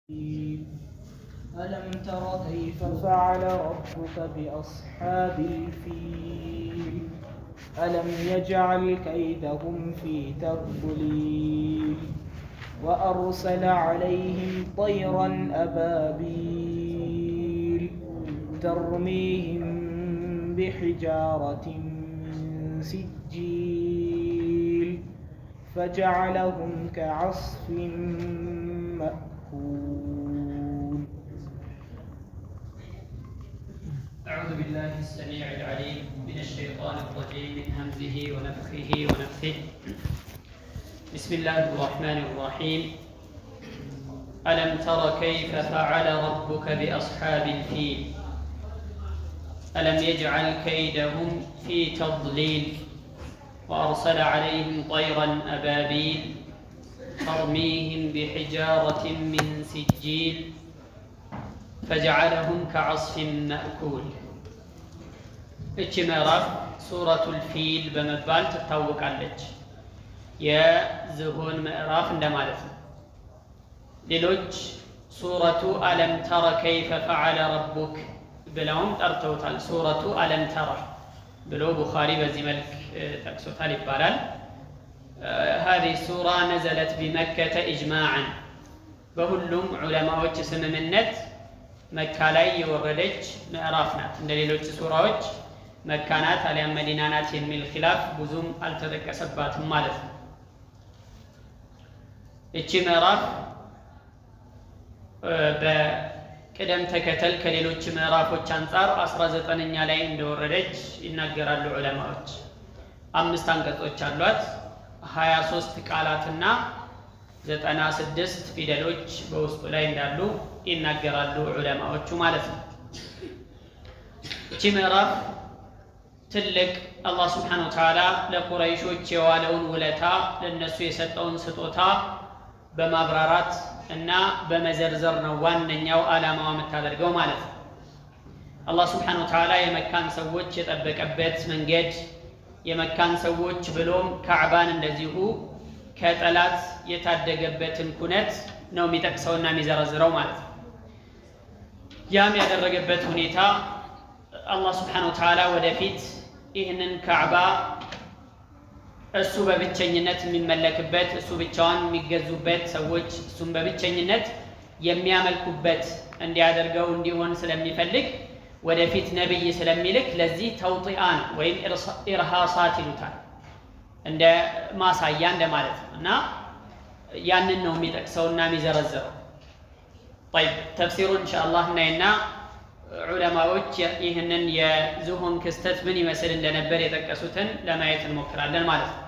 ألم تر كيف فعل ربك بأصحاب الفيل ألم يجعل كيدهم في تضليل وأرسل عليهم طيرا أبابيل ترميهم بحجارة من سجيل فجعلهم كعصف مأكول. أعوذ بالله السميع العليم من الشيطان الرجيم من همزه ونفخه ونفثه. بسم الله الرحمن الرحيم. ألم تر كيف فعل ربك بأصحاب الفيل ألم يجعل كيدهم في تضليل وأرسل عليهم طيرا أبابيل ترميهم بحجارة من سجيل فجعلهم كعصف مأكول. እቺ ምዕራፍ ሱረቱል ፊል በመባል ትታወቃለች። የዝሆን ምዕራፍ እንደማለት ነው። ሌሎች ሱረቱ አለም ተረ ከይፈ ፈዐለ ረቡክ ብለውም ጠርተውታል። ሱረቱ አለም ተረ ብሎ ቡኻሪ በዚህ መልክ ጠቅሶታል ይባላል። هذه السورة نزلت بمكة إجماعا በሁሉም ዑለማዎች ስምምነት መካ ላይ የወረደች ምዕራፍ ናት። እንደ ሌሎች ሱራዎች መካ ናት አሊያም መዲና ናት የሚል ኺላፍ ብዙም አልተጠቀሰባትም ማለት ነው። እቺ ምዕራፍ በቅደም ተከተል ከሌሎች ምዕራፎች አንጻር 19ኛ ላይ እንደወረደች ይናገራሉ ዑለማዎች። 5 አንቀጾች አሏት። 23 ቃላትና 96 ፊደሎች በውስጡ ላይ እንዳሉ ይናገራሉ ዑለማዎቹ ማለት ነው። እቺ ምዕራፍ ትልቅ አላህ ሱብሓነሁ ወተዓላ ለቁረይሾች የዋለውን ውለታ ለነሱ የሰጠውን ስጦታ በማብራራት እና በመዘርዘር ነው ዋነኛው ዓላማዋ የምታደርገው ማለት ነው። አላህ ሱብሓነሁ ወተዓላ የመካን ሰዎች የጠበቀበት መንገድ፣ የመካን ሰዎች ብሎም ካዕባን እንደዚሁ ከጠላት የታደገበትን ኩነት ነው የሚጠቅሰውና የሚዘረዝረው ማለት ነው። ያም ያደረገበት ሁኔታ አላህ ሱብሓነሁ ወተዓላ ወደፊት ይህንን ካዕባ እሱ በብቸኝነት የሚመለክበት፣ እሱ ብቻዋን የሚገዙበት፣ ሰዎች እሱን በብቸኝነት የሚያመልኩበት እንዲያደርገው እንዲሆን ስለሚፈልግ ወደፊት ነብይ ስለሚልክ ለዚህ ተውጢአን ወይም ኢርሃሳት ይሉታል፣ እንደ ማሳያ እንደማለት ነው። እና ያንን ነው የሚጠቅሰውና የሚዘረዝረው። طيب ተፍሲሩን ኢንሻአላህ እናይና ዑለማዎች ይህንን የዝሆን ክስተት ምን ይመስል እንደነበር የጠቀሱትን ለማየት እንሞክራለን ማለት ነው።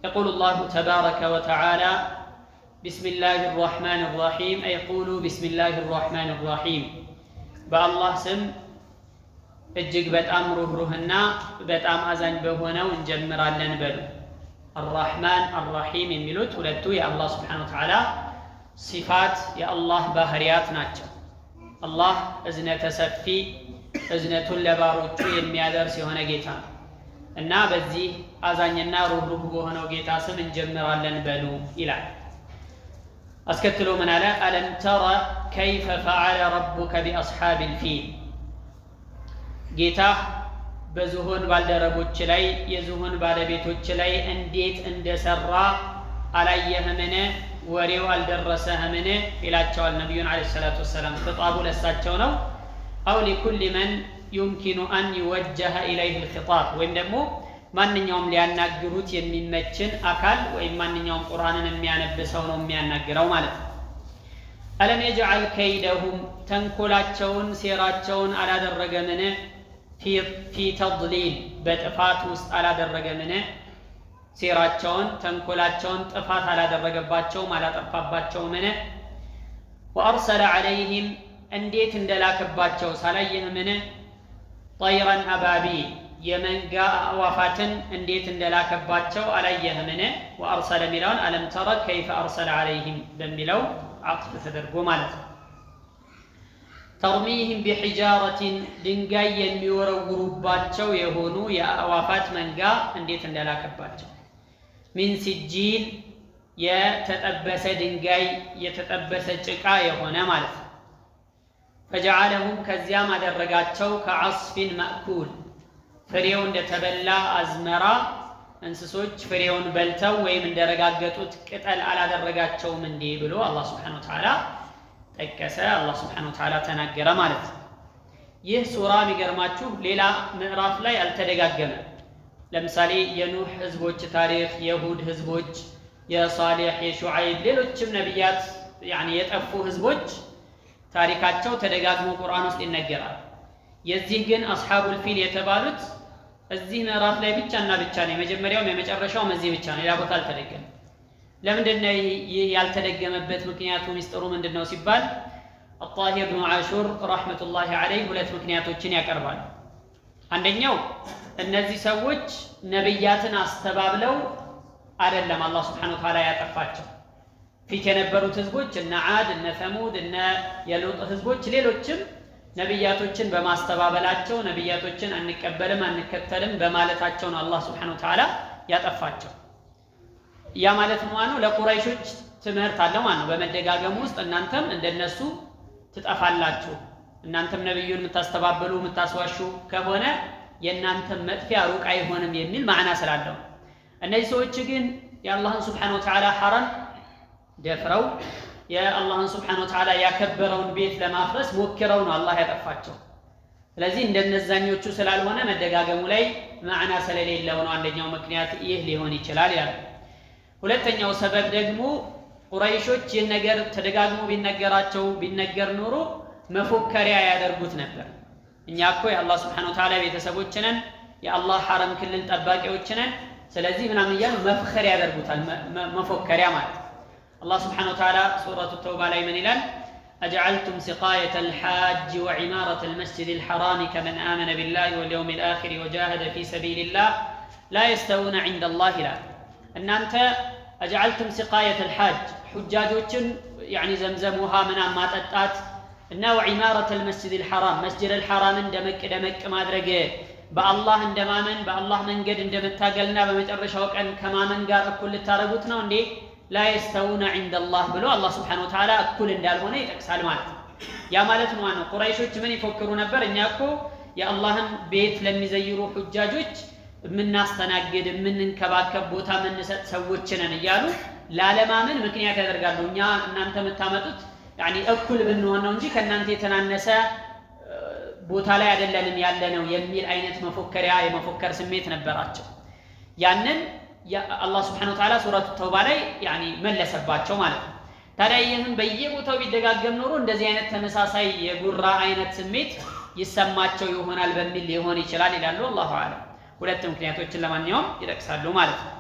يقول الله تبارك وتعالى بسم الله الرحمن الرحيم أي قولوا بسم الله الرحمن الرحيم በአላህ ስም እጅግ በጣም ሩህሩህና በጣም አዛኝ በሆነው እንጀምራለን በሉ። አርራህማን አርራሂም የሚሉት ሁለቱ የአላህ ሱብሓነሁ ወተዓላ ሲፋት የአላህ ባህሪያት ናቸው። አላህ እዝነተ ሰፊ እዝነቱን ለባሮቹ የሚያደርስ የሆነ ጌታ ነው እና በዚህ አዛኝና ሩህሩህ በሆነው ጌታ ስም እንጀምራለን በሉ ይላል። አስከትሎ ምን አለ? አለም ተረ ከይፈ ፈዐለ ረቡከ ቢአስሓቢል ፊል ጌታህ በዝሆን ባልደረቦች ላይ የዝሆን ባለቤቶች ላይ እንዴት እንደሰራ አላየህምን? ወሬው አልደረሰህምን? ይላቸዋል ነቢዩን ዓለይሂ ሰላቱ ወሰላም። ኺጣቡ ለሳቸው ነው። አው ሊኩል መን ዩምኪኑ አን ዩወጀሀ ኢለይህ ልኺጣብ ወይም ደግሞ ማንኛውም ሊያናግሩት የሚመችን አካል ወይም ማንኛውም ቁርአንን የሚያነብሰው ነው የሚያናግረው ማለት ነው። አለም የጅዐል ከይደሁም ተንኮላቸውን ሴራቸውን አላደረገምን? ፊ ተድሊል በጥፋት ውስጥ አላደረገምን? ሴራቸውን ተንኮላቸውን ጥፋት አላደረገባቸውም አላጠፋባቸውምን? ወአርሰለ ዐለይህም እንዴት እንደላከባቸው ሳላየህምን? ጠይረን አባቢል የመንጋ አዕዋፋትን እንዴት እንደላከባቸው አላየህምን? ወአርሰለ ሚለውን አለም ተረ ከይፈ አርሰለ ዐለይህም በሚለው አጥፍ ተደርጎ ማለት ነው። ተርሚህም ቢሒጃረቲን ድንጋይ የሚወረውሩባቸው የሆኑ የአዕዋፋት መንጋ እንዴት እንደላከባቸው። ሚን ሲጂል የተጠበሰ ድንጋይ የተጠበሰ ጭቃ የሆነ ማለት ነው። ፈጀዐለሁም ከዚያም አደረጋቸው ከዐስፊን መእኩል ፍሬው እንደተበላ አዝመራ እንስሶች ፍሬውን በልተው ወይም እንደረጋገጡት ቅጠል አላደረጋቸውም እንዴ ብሎ አላህ ሱብሓነሁ ወተዓላ ጠቀሰ። አላህ ሱብሓነሁ ወተዓላ ተናገረ ማለት ነው። ይህ ሱራ የሚገርማችሁ ሌላ ምዕራፍ ላይ አልተደጋገመም። ለምሳሌ የኑህ ህዝቦች ታሪክ፣ የሁድ ህዝቦች፣ የሷሊህ፣ የሹዓይብ ሌሎችም ነቢያት የጠፉ ህዝቦች ታሪካቸው ተደጋግሞ ቁርአን ውስጥ ይነገራል። የዚህ ግን አስሐቡል ፊል የተባሉት እዚህ ምዕራፍ ላይ ብቻና ብቻ ነው። የመጀመሪያውም የመጨረሻውም እዚህ ብቻ ነው፣ ሌላ ቦታ አልተደገመም። ለምንድነው ይህ ያልተደገመበት ምክንያቱ ሚስጥሩ ምንድነው ሲባል አጣሂር ብኑ ዓሹር ረሕመቱላሂ ዐለይህ ሁለት ምክንያቶችን ያቀርባል። አንደኛው እነዚህ ሰዎች ነብያትን አስተባብለው አይደለም አላህ ሱብሓነሁ ወተዓላ ያጠፋቸው። ፊት የነበሩት ህዝቦች እነ ዓድ፣ እነ ሰሙድ፣ እነ የሉጥ ህዝቦች ሌሎችም ነብያቶችን በማስተባበላቸው ነብያቶችን አንቀበልም አንከተልም በማለታቸው ነው አላህ ሱብሓነሁ ወተዓላ ያጠፋቸው። ያ ማለት ነው ለቁረይሾች ትምህርት አለው ማለት ነው። በመደጋገሙ ውስጥ እናንተም እንደነሱ ትጠፋላችሁ፣ እናንተም ነብዩን የምታስተባበሉ የምታስዋሹ ከሆነ የእናንተም መጥፊያ ሩቅ አይሆንም የሚል ማዕና ስላለው እነዚህ ሰዎች ግን የአላህን ሱብሓነሁ ወተዓላ ሐረም ደፍረው የአላህን ሱብሓነሁ ወተዓላ ያከበረውን ቤት ለማፍረስ ሞክረው ነው አላህ ያጠፋቸው። ስለዚህ እንደነዛኞቹ ስላልሆነ መደጋገሙ ላይ ማዕና ስለሌለው ነው አንደኛው ምክንያት ይህ ሊሆን ይችላል ያለ። ሁለተኛው ሰበብ ደግሞ ቁረይሾች ይህን ነገር ተደጋግሞ ቢነገር ኖሮ መፎከሪያ ያደርጉት ነበር። እኛ እኮ የአላህ ሱብሓነሁ ወተዓላ ቤተሰቦች ነን፣ የአላህ ሐረም ክልል ጠባቂዎች ነን፣ ስለዚህ ምናምን እያሉ መፍኸር ያደርጉታል። መፎከሪያ ማለት አላህ ሱብሓነሁ ወተዓላ ሱረቱ ተውባ ላይ ምን ይላል? አጀዐልቱም ሲቃየተል ሐጅ ወዒማረተል መስጂዲል ሐራም ከመን አመነ ቢላሂ ወልየውሚል አኺር ወጃሀደ ፊ ሰቢሊላህ ላ የስተውነ ዒንደላህ ይላል። እናንተ አጀዐልቱም ሲቃየተል ሐጅ ሁጃጆችን ዘምዘም ውሃ ምናምን ማጠጣት እና ወዒማረተል መስጂዲል ሐራም መስጂደል ሐራምን ደመቅ ማድረግ በአላህ እንደማመን በአላህ መንገድ እንደመታገልና በመጨረሻው ቀን ከማመን ጋር እኩል ልታረጉት ነው እንዴ? ላ የስተውነ ዒንደላህ ብሎ አላህ ሱብሓነሁ ወተዓላ እኩል እንዳልሆነ ይጠቅሳል ማለት ነው። ያ ማለት ነው ቁረይሾች ምን ይፎክሩ ነበር? እኛ እኮ የአላህን ቤት ለሚዘይሩ ሁጃጆች የምናስተናግድ የምንንከባከብ ቦታ የምንሰጥ ሰዎች ነን እያሉ ላለማመን ምክንያት ያደርጋሉ። እኛ እናንተ የምታመጡት እኩል ብንሆን ነው እንጂ ከእናንተ የተናነሰ ቦታ ላይ አይደለንም ያለ ነው የሚል አይነት የመፎከር ስሜት ነበራቸው። ያንን አላህ ሱብሓነሁ ወተዓላ ሱረቱ ተውባ ላይ መለሰባቸው ማለት ነው። ታዲያ ይህን በየቦታው ቢደጋገም ኖሮ እንደዚህ አይነት ተመሳሳይ የጉራ አይነት ስሜት ይሰማቸው ይሆናል በሚል ሊሆን ይችላል ይላሉ። አላሁ አዕለም። ሁለት ምክንያቶችን ለማንኛውም ይጠቅሳሉ ማለት ነው።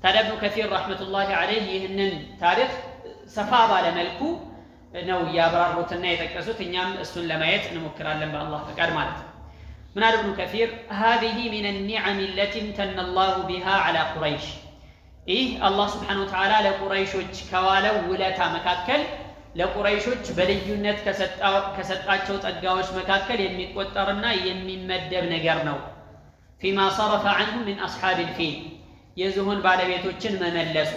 ታዲያ ኢብኑ ከሲር ረሕመቱላሂ ዐለይህ ይህንን ታሪክ ሰፋ ባለ መልኩ ነው ያብራሩትና የጠቀሱት። እኛም እሱን ለማየት እንሞክራለን በአላህ ፈቃድ ማለት ነው። ምን አለ ኢብኑ ከሲር? هذه من النعم التي امتن الله بها على قريش ይህ አላህ ሱብሓነሁ ወተዓላ ለቁረይሾች ከዋለው ውለታ መካከል ለቁረይሾች በልዩነት ከሰጣቸው ጸጋዎች መካከል የሚቆጠርና የሚመደብ ነገር ነው። ፊማ ሰረፈ ዐንሁም ሚን አስሓቢል ፊል የዝሆን ባለቤቶችን መመለሱ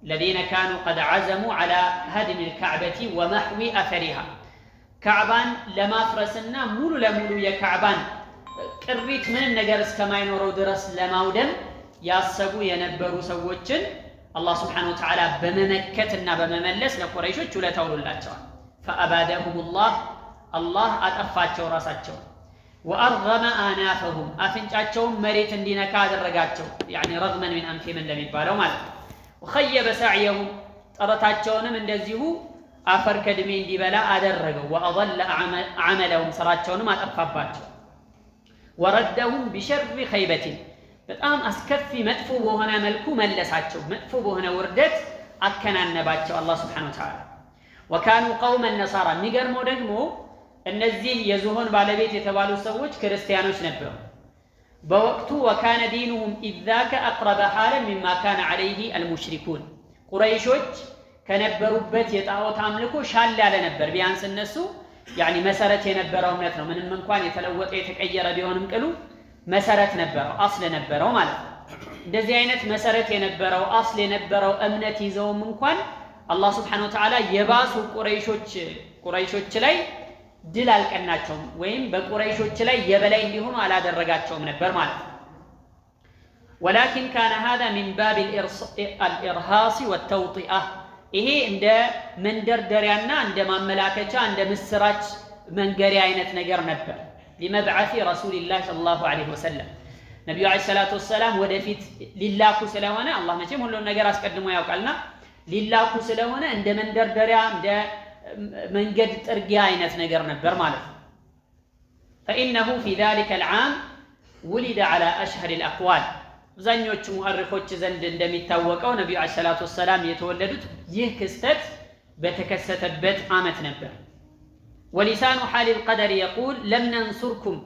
الذين كانوا قد عزموا على هدم الكعبة ومحو أثرها كعبان لما فرسنا مولو لمولو يا كعبان ቅሪት ምንም ነገር እስከማይኖረው ድረስ ለማውደም ያሰቡ የነበሩ ሰዎችን አላህ ሱብሓነሁ ወተዓላ በመመከትና በመመለስ ለቁረይሾች ውለታ ውሎላቸዋል። ፈአባደሁሙላህ አላህ አጠፋቸው ራሳቸው። ወአርገመ አናፈሁም አፍንጫቸውን መሬት እንዲነካ አደረጋቸው። ረግመን ሚን አንፊም እንደሚባለው ማለት ነው። ወኸየበ ሰዕየሁም ጥረታቸውንም እንደዚሁ አፈር ከድሜ እንዲበላ አደረገው። ወአضለ ዐመለሁም ስራቸውንም አጠፋባቸው። ወረደሁም ቢሸሪ ኸይበቲን በጣም አስከፊ መጥፎ በሆነ መልኩ መለሳቸው። መጥፎ በሆነ ውርደት አከናነባቸው አላህ ሱብሓነሁ ወተዓላ። ወካኑ ቀውመን ነሳራ የሚገርመው ደግሞ እነዚህ የዝሆን ባለቤት የተባሉ ሰዎች ክርስቲያኖች ነበሩ በወቅቱ። ወካነ ዲኑሁም ኢዝ ዛከ አቅረበ ሐለን ሚማ ካነ ዐለይሂ አልሙሽሪኩን ቁረይሾች ከነበሩበት የጣዖት አምልኮ ሻል ያለ ነበር። ቢያንስ እነሱ መሰረት የነበረው እምነት ነው። ምንም እንኳን የተለወጠ የተቀየረ ቢሆንም ቅሉ መሰረት ነበረው፣ አስል ነበረው ማለት ነው። እንደዚህ አይነት መሰረት የነበረው አስል የነበረው እምነት ይዘውም እንኳን አላህ Subhanahu Wa Ta'ala የባሱ ቁረይሾች ላይ ድል አልቀናቸውም ወይም በቁረይሾች ላይ የበላይ እንዲሆኑ አላደረጋቸውም ነበር ማለት ነው ولكن كان هذا من باب الإرهاص والتوطئة ይሄ እንደ መንደርደሪያና እንደ ማመላከቻ እንደ ምስራች መንገሪያ አይነት ነገር ነበር لمبعث رسول الله صلى الله عليه وسلم ነብዩ አለይሂ ሰላቱ ወሰለም ወደፊት ሊላኩ ስለሆነ አላህ መቼም ሁሉን ነገር አስቀድሞ ያውቃልና ሊላኩ ስለሆነ እንደ መንደርደሪያ እንደ መንገድ ጥርጊያ አይነት ነገር ነበር ማለት ነው فإنه في ذلك العام ولد على أشهر الأقوال አብዛኞቹ ሙሐሪፎች ዘንድ እንደሚታወቀው ነብዩ አለይሂ ሰላቱ ወሰለም የተወለዱት ይህ ክስተት በተከሰተበት ዓመት ነበር ولسان حال القدر يقول لم ننصركم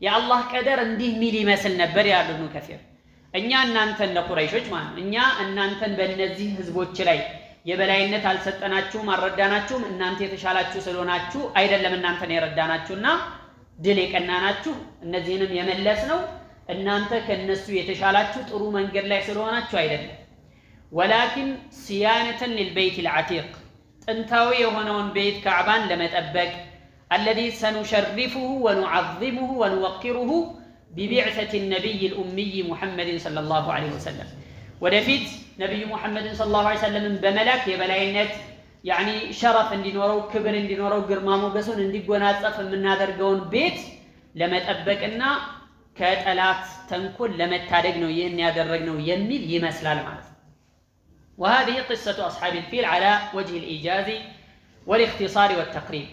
يا الله قدر እንዲህ ሚል ይመስል ነበር ያሉ ኢብኑ ከሲር እኛ እናንተን ለቁረይሾች ማለት ነው እኛ እናንተን በእነዚህ ህዝቦች ላይ የበላይነት አልሰጠናችሁም አልረዳናችሁም እናንተ የተሻላችሁ ስለሆናችሁ አይደለም እናንተን የረዳናችሁና ድል የቀናናችሁ እነዚህንም የመለስ ነው እናንተ ከነሱ የተሻላችሁ ጥሩ መንገድ ላይ ስለሆናችሁ አይደለም ولكن صيانة للبيت العتيق ጥንታዊ የሆነውን ቤት ካዕባን ለመጠበቅ الذي سنشرفه ونعظمه ونوقره ببعثة النبي الأمي محمد صلى الله عليه وسلم ወደፊት ነብዩ ሙሐመድ ሰለላሁ ዐለይሂ ወሰለም በመላክ የበላይነት ያኒ ሸረፍ እንዲኖረው ክብር እንዲኖረው ግርማ ሞገሱን እንዲጎናጸፍ የምናደርገውን ቤት ለመጠበቅና ከጠላት ተንኮል ለመታደግ ነው ይህን ያደረግነው የሚል ይመስላል ማለት ነው وهذه قصة أصحاب الفيل على وجه الإيجاز والاختصار والتقريب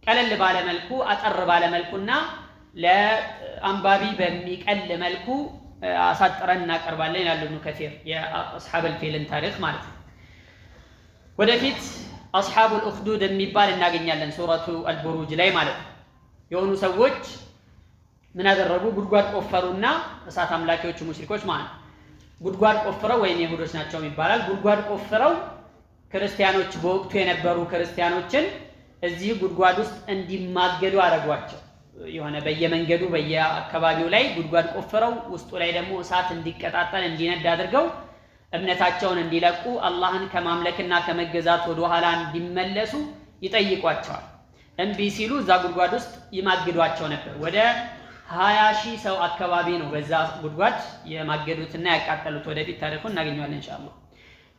ቀለል ባለ መልኩ አጠር ባለ መልኩና ለአንባቢ በሚቀል መልኩ አሳጥረን እናቀርባለን ይላሉ ኢብኑ ከሲር የአስሐብ الفيልን ታሪክ ማለት ነው ወደፊት አስሐቡ الأخدود የሚባል እናገኛለን ሱረቱ አልቡሩጅ ላይ ማለት ነው የሆኑ ሰዎች ምን አደረጉ ጉድጓድ ቆፈሩና እሳት አምላኪዎች ሙሽሪኮች ማለት ጉድጓድ ቆፍረው ወይም ይሁዶች ናቸው ይባላል ጉድጓድ ቆፍረው ክርስቲያኖች በወቅቱ የነበሩ ክርስቲያኖችን እዚህ ጉድጓድ ውስጥ እንዲማገዱ አረጋቸው የሆነ በየመንገዱ በየአካባቢው ላይ ጉድጓድ ቆፍረው ውስጡ ላይ ደግሞ እሳት እንዲቀጣጣል እንዲነድ አድርገው እምነታቸውን እንዲለቁ አላህን ከማምለክና ከመገዛት ወደ ኋላ እንዲመለሱ ይጠይቋቸዋል እንቢ ሲሉ እዛ ጉድጓድ ውስጥ ይማግዷቸው ነበር ወደ 20,000 ሰው አካባቢ ነው በዛ ጉድጓድ የማገዱትና ያቃጠሉት ወደፊት ታሪኩን እናገኘዋለን ኢንሻአላህ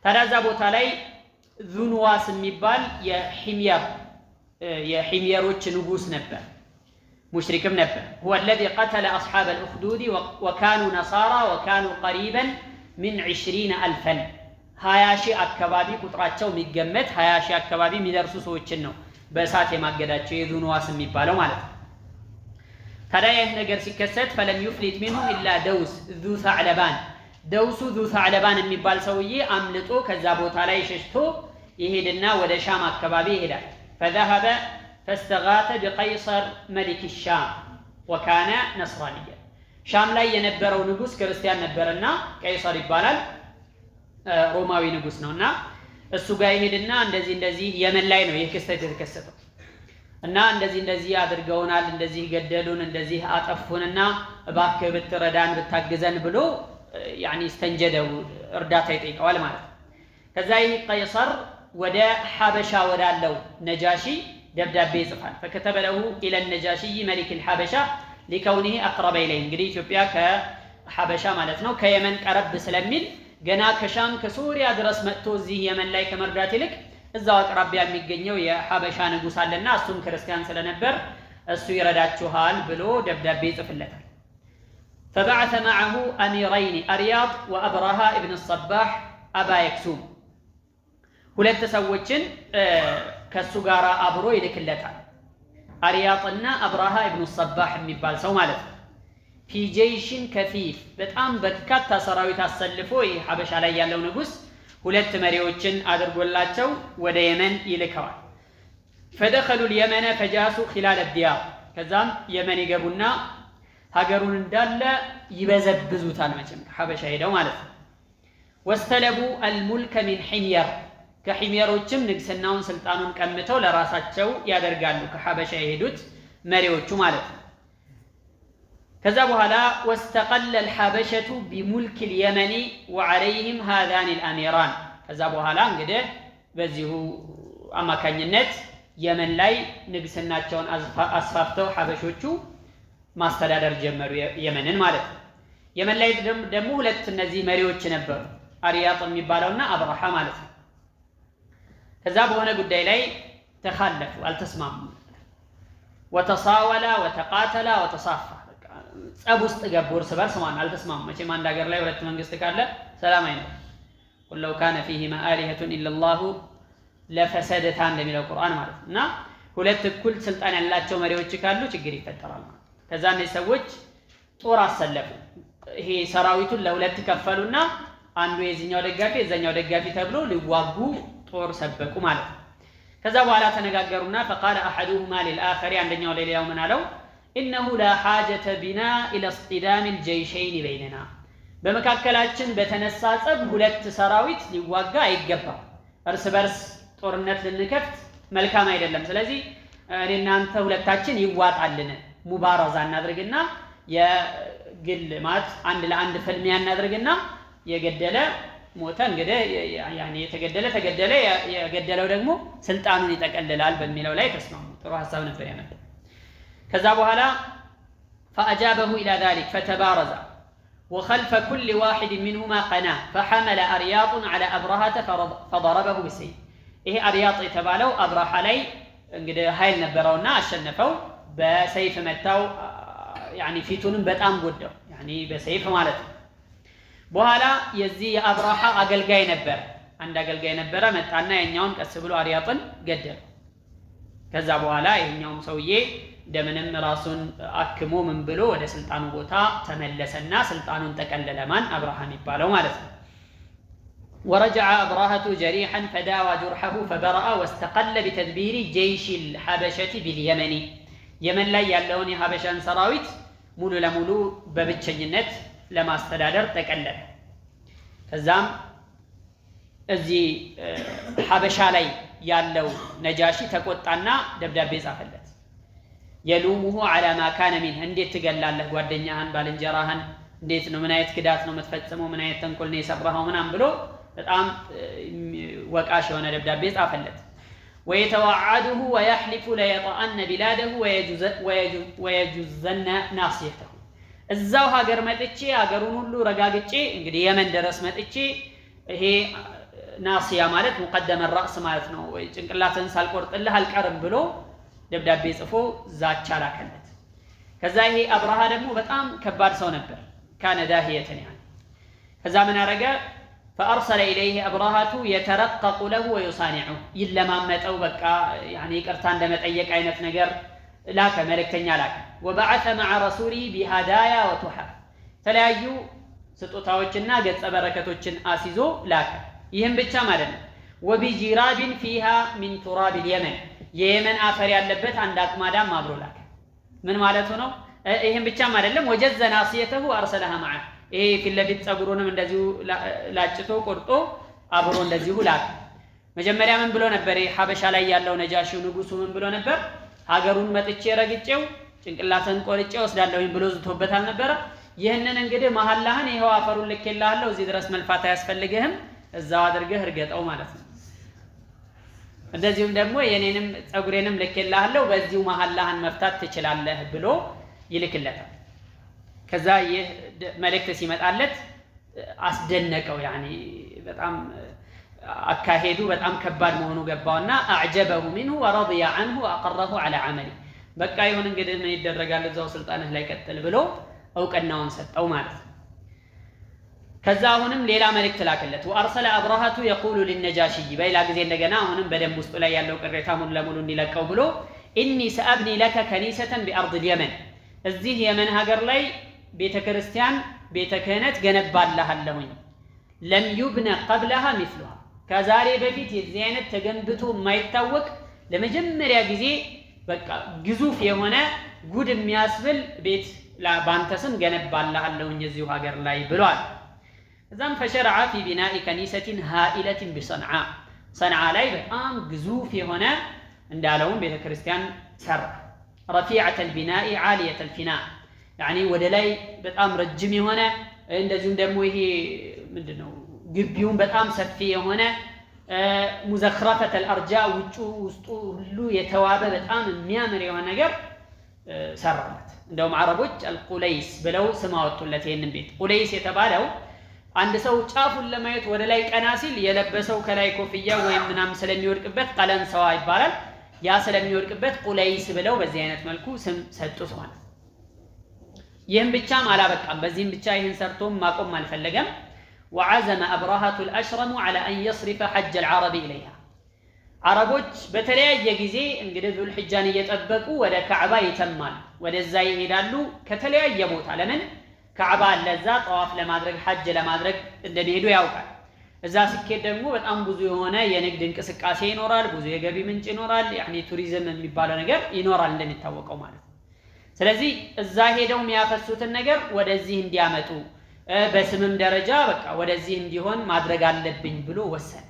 ታዲያ ቦታ ላይ ዙንዋስ የሚባል የሂምየሮች ንጉስ ነበር ሙሽሪክም ነበር هو الذي قتل أصحاب الأخدود وكانوا نصارى وكانوا قريبا من 20,000 20,000 አካባቢ ቁጥራቸው የሚገመት 20,000 አካባቢ የሚደርሱ ሰዎችን ነው በእሳት የማገዳቸው የዙንዋስ የሚባለው ማለት ነው ታዲያ ይህ ነገር ሲከሰት فلم يفلت منهم إلا دوس ذو ثعلبان دوس ذو ثعلبان የሚባል ሰውዬ አምልጦ ከዛ ቦታ ላይ ሸሽቶ ይሄድና ወደ ሻም አካባቢ ይሄዳል فذهب فاستغاث بقيصر ملك الشام وكان نصرانيا ሻም ላይ የነበረው ንጉስ ክርስቲያን ነበርና ቀይሰር ይባላል ሮማዊ ንጉስ ነውና እሱ ጋር ይሄድና እንደዚህ የመን ላይ ነው ይህ ክስተት የተከሰተው እና እንደዚህ አድርገውናል እንደዚህ ገደሉን እንደዚህ አጠፉንና እባክህ ብትረዳን ብታግዘን ብሎ ያኒ استنجدው እርዳታ ይጠይቀዋል ማለት ከዛ ይህ ቀይሰር ወደ ሐበሻ ወዳለው ነጃሺ ደብዳቤ ይጽፋል فكتب له الى النجاشي ملك الحبشه لكونه اقرب اليه እንግዲህ ኢትዮጵያ ከሐበሻ ማለት ነው ከየመን ቀረብ ስለሚል ገና ከሻም ከሱሪያ ድረስ መጥቶ እዚህ የመን ላይ ከመርዳት ይልቅ እዛው አቅራቢያ የሚገኘው የሐበሻ ንጉስ አለና እሱም ክርስቲያን ስለነበር እሱ ይረዳችኋል ብሎ ደብዳቤ ይጽፍለታል فبعث معه اميرين ارياض وابرهة ابن الصباح ابا يكسوم ሁለት ሰዎችን ከሱ ጋር አብሮ ይልክለታል አሪያጥና አብራሃ ኢብኑ ሰባህ የሚባል ሰው ማለት ነው في جيش كثيف በጣም በርካታ ሰራዊት አሰልፎ ይህ ሐበሻ ላይ ያለው ንጉስ ሁለት መሪዎችን አድርጎላቸው ወደ የመን ይልከዋል فدخلوا اليمن فجاسوا خلال الديار ከዛም የመን ይገቡና ሀገሩን እንዳለ ይበዘብዙታል መቼም ሐበሻ ሄደው ማለት ነው واستلبوا الملك من حمير ከሂምየሮችም ንግስናውን ስልጣኑን ቀምተው ለራሳቸው ያደርጋሉ ከሐበሻ የሄዱት መሪዎቹ ማለት ነው ከዛ በኋላ واستقل الحبشة بملك اليمن وعليهم هذان الأميران ከዛ በኋላ እንግዲህ በዚሁ አማካኝነት የመን ላይ ንግስናቸውን አስፋፍተው ሐበሾቹ ማስተዳደር ጀመሩ የመንን ማለት ነው። የመን ላይ ደግሞ ሁለት እነዚህ መሪዎች ነበሩ አርያጥ የሚባለውና አብራሃ ማለት ነው። ከዛ በሆነ ጉዳይ ላይ ተኻለፉ አልተስማሙ وتصاولا وتقاتلا وتصافا ጸብ ውስጥ ገቡ እርስ በርስ ማለት አልተስማሙ። መቼም አንድ ሀገር ላይ ሁለት መንግስት ካለ ሰላም አይኖርም። قل لو كان فيهما آلهة إلا الله لفسدتا እንደሚለው ቁርአን ማለት ነው። እና ሁለት እኩል ስልጣን ያላቸው መሪዎች ካሉ ችግር ይፈጠራል ማለት ነው። ከዛ እነዚህ ሰዎች ጦር አሰለፉ። ይሄ ሰራዊቱን ለሁለት ከፈሉና አንዱ የዚህኛው ደጋፊ የዛኛው ደጋፊ ተብሎ ሊዋጉ ጦር ሰበቁ ማለት ነው። ከዛ በኋላ ተነጋገሩና فقال احدهما للاخر አንደኛው ለሌላው ምን አለው انه لا حاجه بنا الى اصطدام الجيشين بيننا በመካከላችን በተነሳ ጸብ ሁለት ሰራዊት ሊዋጋ አይገባም። እርስ በርስ ጦርነት ልንከፍት መልካም አይደለም። ስለዚህ እኔና አንተ ሁለታችን ይዋጣልን ሙባረዛ እናድርግና የግል ማለት አንድ ለአንድ ፍልሚያ እናድርግና የገደለ ሞተ እንግዲህ ያኔ ተገደለ የገደለው ደግሞ ስልጣኑን ይጠቀልላል በሚለው ላይ ተስማሙ። ጥሩ ሐሳብ ነበር ያመጣው። ከዛ በኋላ فأجابه إلى ذلك فتبارز وخلف كل واحد منهما قناة فحمل أرياط على أبرهة فضربه بالسيف إيه أرياط يتبالو أبرهة لي እንግዲህ ኃይል ነበረውና አሸነፈው በሰይፍ መታው يعني ፊቱንም በጣም ጎዳው يعني በሰይፍ ማለት ነው። በኋላ የዚህ የአብራሃ አገልጋይ ነበር አንድ አገልጋይ ነበረ መጣና የኛውን ቀስ ብሎ አርያጥን ገደለ። ከዛ በኋላ ይሄኛውም ሰውዬ እንደምንም ራሱን አክሞ ምን ብሎ ወደ ስልጣኑ ቦታ ተመለሰና ስልጣኑን ተቀለለ ማን አብራሃ የሚባለው ማለት ነው። ورجع أبرهة جريحا فداوى جرحه فبرأ واستقل بتدبير جيش الحبشة باليمن يمن ላይ ያለውን የሐበሻን ሰራዊት ሙሉ ለሙሉ በብቸኝነት ለማስተዳደር ተቀለለ። ከዛም እዚህ ሐበሻ ላይ ያለው ነጃሺ ተቆጣና ደብዳቤ ጻፈለት። يلومه على ما كان منه እንዴት ትገላለህ ጓደኛህን ባልንጀራህን እንዴት ነው ምን አይነት ክዳት ነው የምትፈጽመው ምን አይነት ተንኮል ነው የሰራኸው ምናም ብሎ በጣም ወቃሽ የሆነ ደብዳቤ ጻፈለት። ويتوعده ويحلف لا يطأن بلاده ويجزن ناصيته እዛው ሀገር መጥቼ ሀገሩን ሁሉ ረጋግጬ እንግዲህ የመን ድረስ መጥቼ ይሄ ናሲያ ማለት ሙቀደመ الراس ማለት ነው ወይ ጭንቅላትን ሳልቆርጥልህ አልቀርም ብሎ ደብዳቤ ጽፎ ዛቻ ላከለት። ከዛ ይሄ አብራሃ ደግሞ በጣም ከባድ ሰው ነበር ካነ ዳህየተን يعني ከዛ ምን አረገ فأرسل إليه أبرهة يترقق له ويصانعه يلمامطው በቃ يعني ይቅርታ እንደመጠየቅ አይነት ነገር ላከ መልእክተኛ ላከ። وبعث مع رسوله بهدايا وتحف ተለያዩ ስጦታዎችና ገጸ በረከቶችን አሲዞ ላከ። ይህም ብቻ ማለት ነው وبجراب فيها من تراب اليمن የየመን አፈር ያለበት አንድ አቅማዳም አብሮ ላከ። ምን ማለቱ ነው? ይሄን ብቻም አይደለም وجز ناصيته وارسلها معه ይሄ ፊትለፊት ጸጉሩንም እንደዚሁ ላጭቶ ቆርጦ አብሮ እንደዚሁ ላከ። መጀመሪያ ምን ብሎ ነበር? ሐበሻ ላይ ያለው ነጃሺው ንጉሱ ምን ብሎ ነበር? ሀገሩን መጥቼ ረግጬው ጭንቅላትን ቆርጬ ወስዳለሁኝ ብሎ ዝቶበታል ነበር። ይህንን እንግዲህ መሐላህን ይሄው አፈሩን ልኬልሃለሁ እዚህ ድረስ መልፋት አያስፈልግህም እዛው አድርገህ እርገጠው ማለት ነው። እንደዚሁም ደግሞ የኔንም ጸጉሬንም ልኬልሃለሁ በዚሁ መሐላህን መፍታት ትችላለህ ብሎ ይልክለታል። ከዛ ይህ መልእክት ሲመጣለት አስደነቀው يعني በጣም አካሄዱ በጣም ከባድ መሆኑ ገባውና اعجبه منه ورضي عنه واقره على عمله በቃ ይሁን እንግዲህ ምን ይደረጋል እዛው ስልጣንህ ላይ ቀጥል ብሎ እውቅናውን ሰጠው ማለት ነው። ከዛ አሁንም ሌላ መልእክት ላከለት وارسل ابرهة يقول للنجاشي በሌላ ጊዜ እንደገና አሁንም በደንብ ውስጥ ላይ ያለው ቅሬታ ሙሉ ለሙሉ እንዲለቀው ብሎ اني سابني لك كنيسة بارض اليمن እዚህ የመን ሀገር ላይ ቤተ ክርስቲያን ቤተ ክህነት ገነባልሃለሁኝ ለም يبنى قبلها مثلها ከዛሬ በፊት የዚህ አይነት ተገንብቶ የማይታወቅ ለመጀመሪያ ጊዜ በቃ ግዙፍ የሆነ ጉድ የሚያስብል ቤት ባንተ ስም ገነባልሃለሁኝ እዚሁ ሀገር ላይ ብሏል። እዛም فشرع في بناء كنيسة هائلة بصنعاء صنعاء ላይ በጣም ግዙፍ የሆነ እንዳለውም ቤተ ክርስቲያን ሰራ رفيعة البناء عالية الفناء ያኒ ወደ ላይ በጣም ረጅም የሆነ እንደዚሁም ደግሞ ይሄ ምንድነው ግቢውን በጣም ሰፊ የሆነ ሙዘኽረፈተ الارجاء ውስጡ ሁሉ የተዋበ በጣም የሚያምር የሆነ ነገር ሰራለት እንደውም አረቦች አልቁለይስ ብለው ስም አወጡለት ይሄንን ቤት ቁለይስ የተባለው አንድ ሰው ጫፉን ለማየት ወደ ላይ ቀና ሲል የለበሰው ከላይ ኮፍያ ወይም ምናም ስለሚወድቅበት ቀለንሰዋ ይባላል ያ ስለሚወድቅበት ቁለይስ ብለው በዚህ አይነት መልኩ ስም ሰጡት ማለት ይህም ብቻም አላበቃም በዚህም ብቻ ይህን ሰርቶም ማቆም አልፈለገም وعزم أبرهة الأشرم على أن يصرف حج العرب إليها عربوች በተለያየ ጊዜ እንግዲህ ዙል ሒጃን እየጠበቁ ወደ ካዕባ ይተማሉ ወደዛ ይሄዳሉ ከተለያየ ቦታ ለምን ካዕባ ለዛ ጧፍ ለማድረግ ሐጅ ለማድረግ እንደሚሄዱ ያውቃል እዛ ሲኬድ ደግሞ በጣም ብዙ የሆነ የንግድ እንቅስቃሴ ይኖራል ብዙ የገቢ ምንጭ ይኖራል ያኒ ቱሪዝም የሚባለው ነገር ይኖራል እንደሚታወቀው ማለት ስለዚህ እዛ ሄደው የሚያፈሱትን ነገር ወደዚህ እንዲያመጡ በስምም ደረጃ በቃ ወደዚህ እንዲሆን ማድረግ አለብኝ ብሎ ወሰነ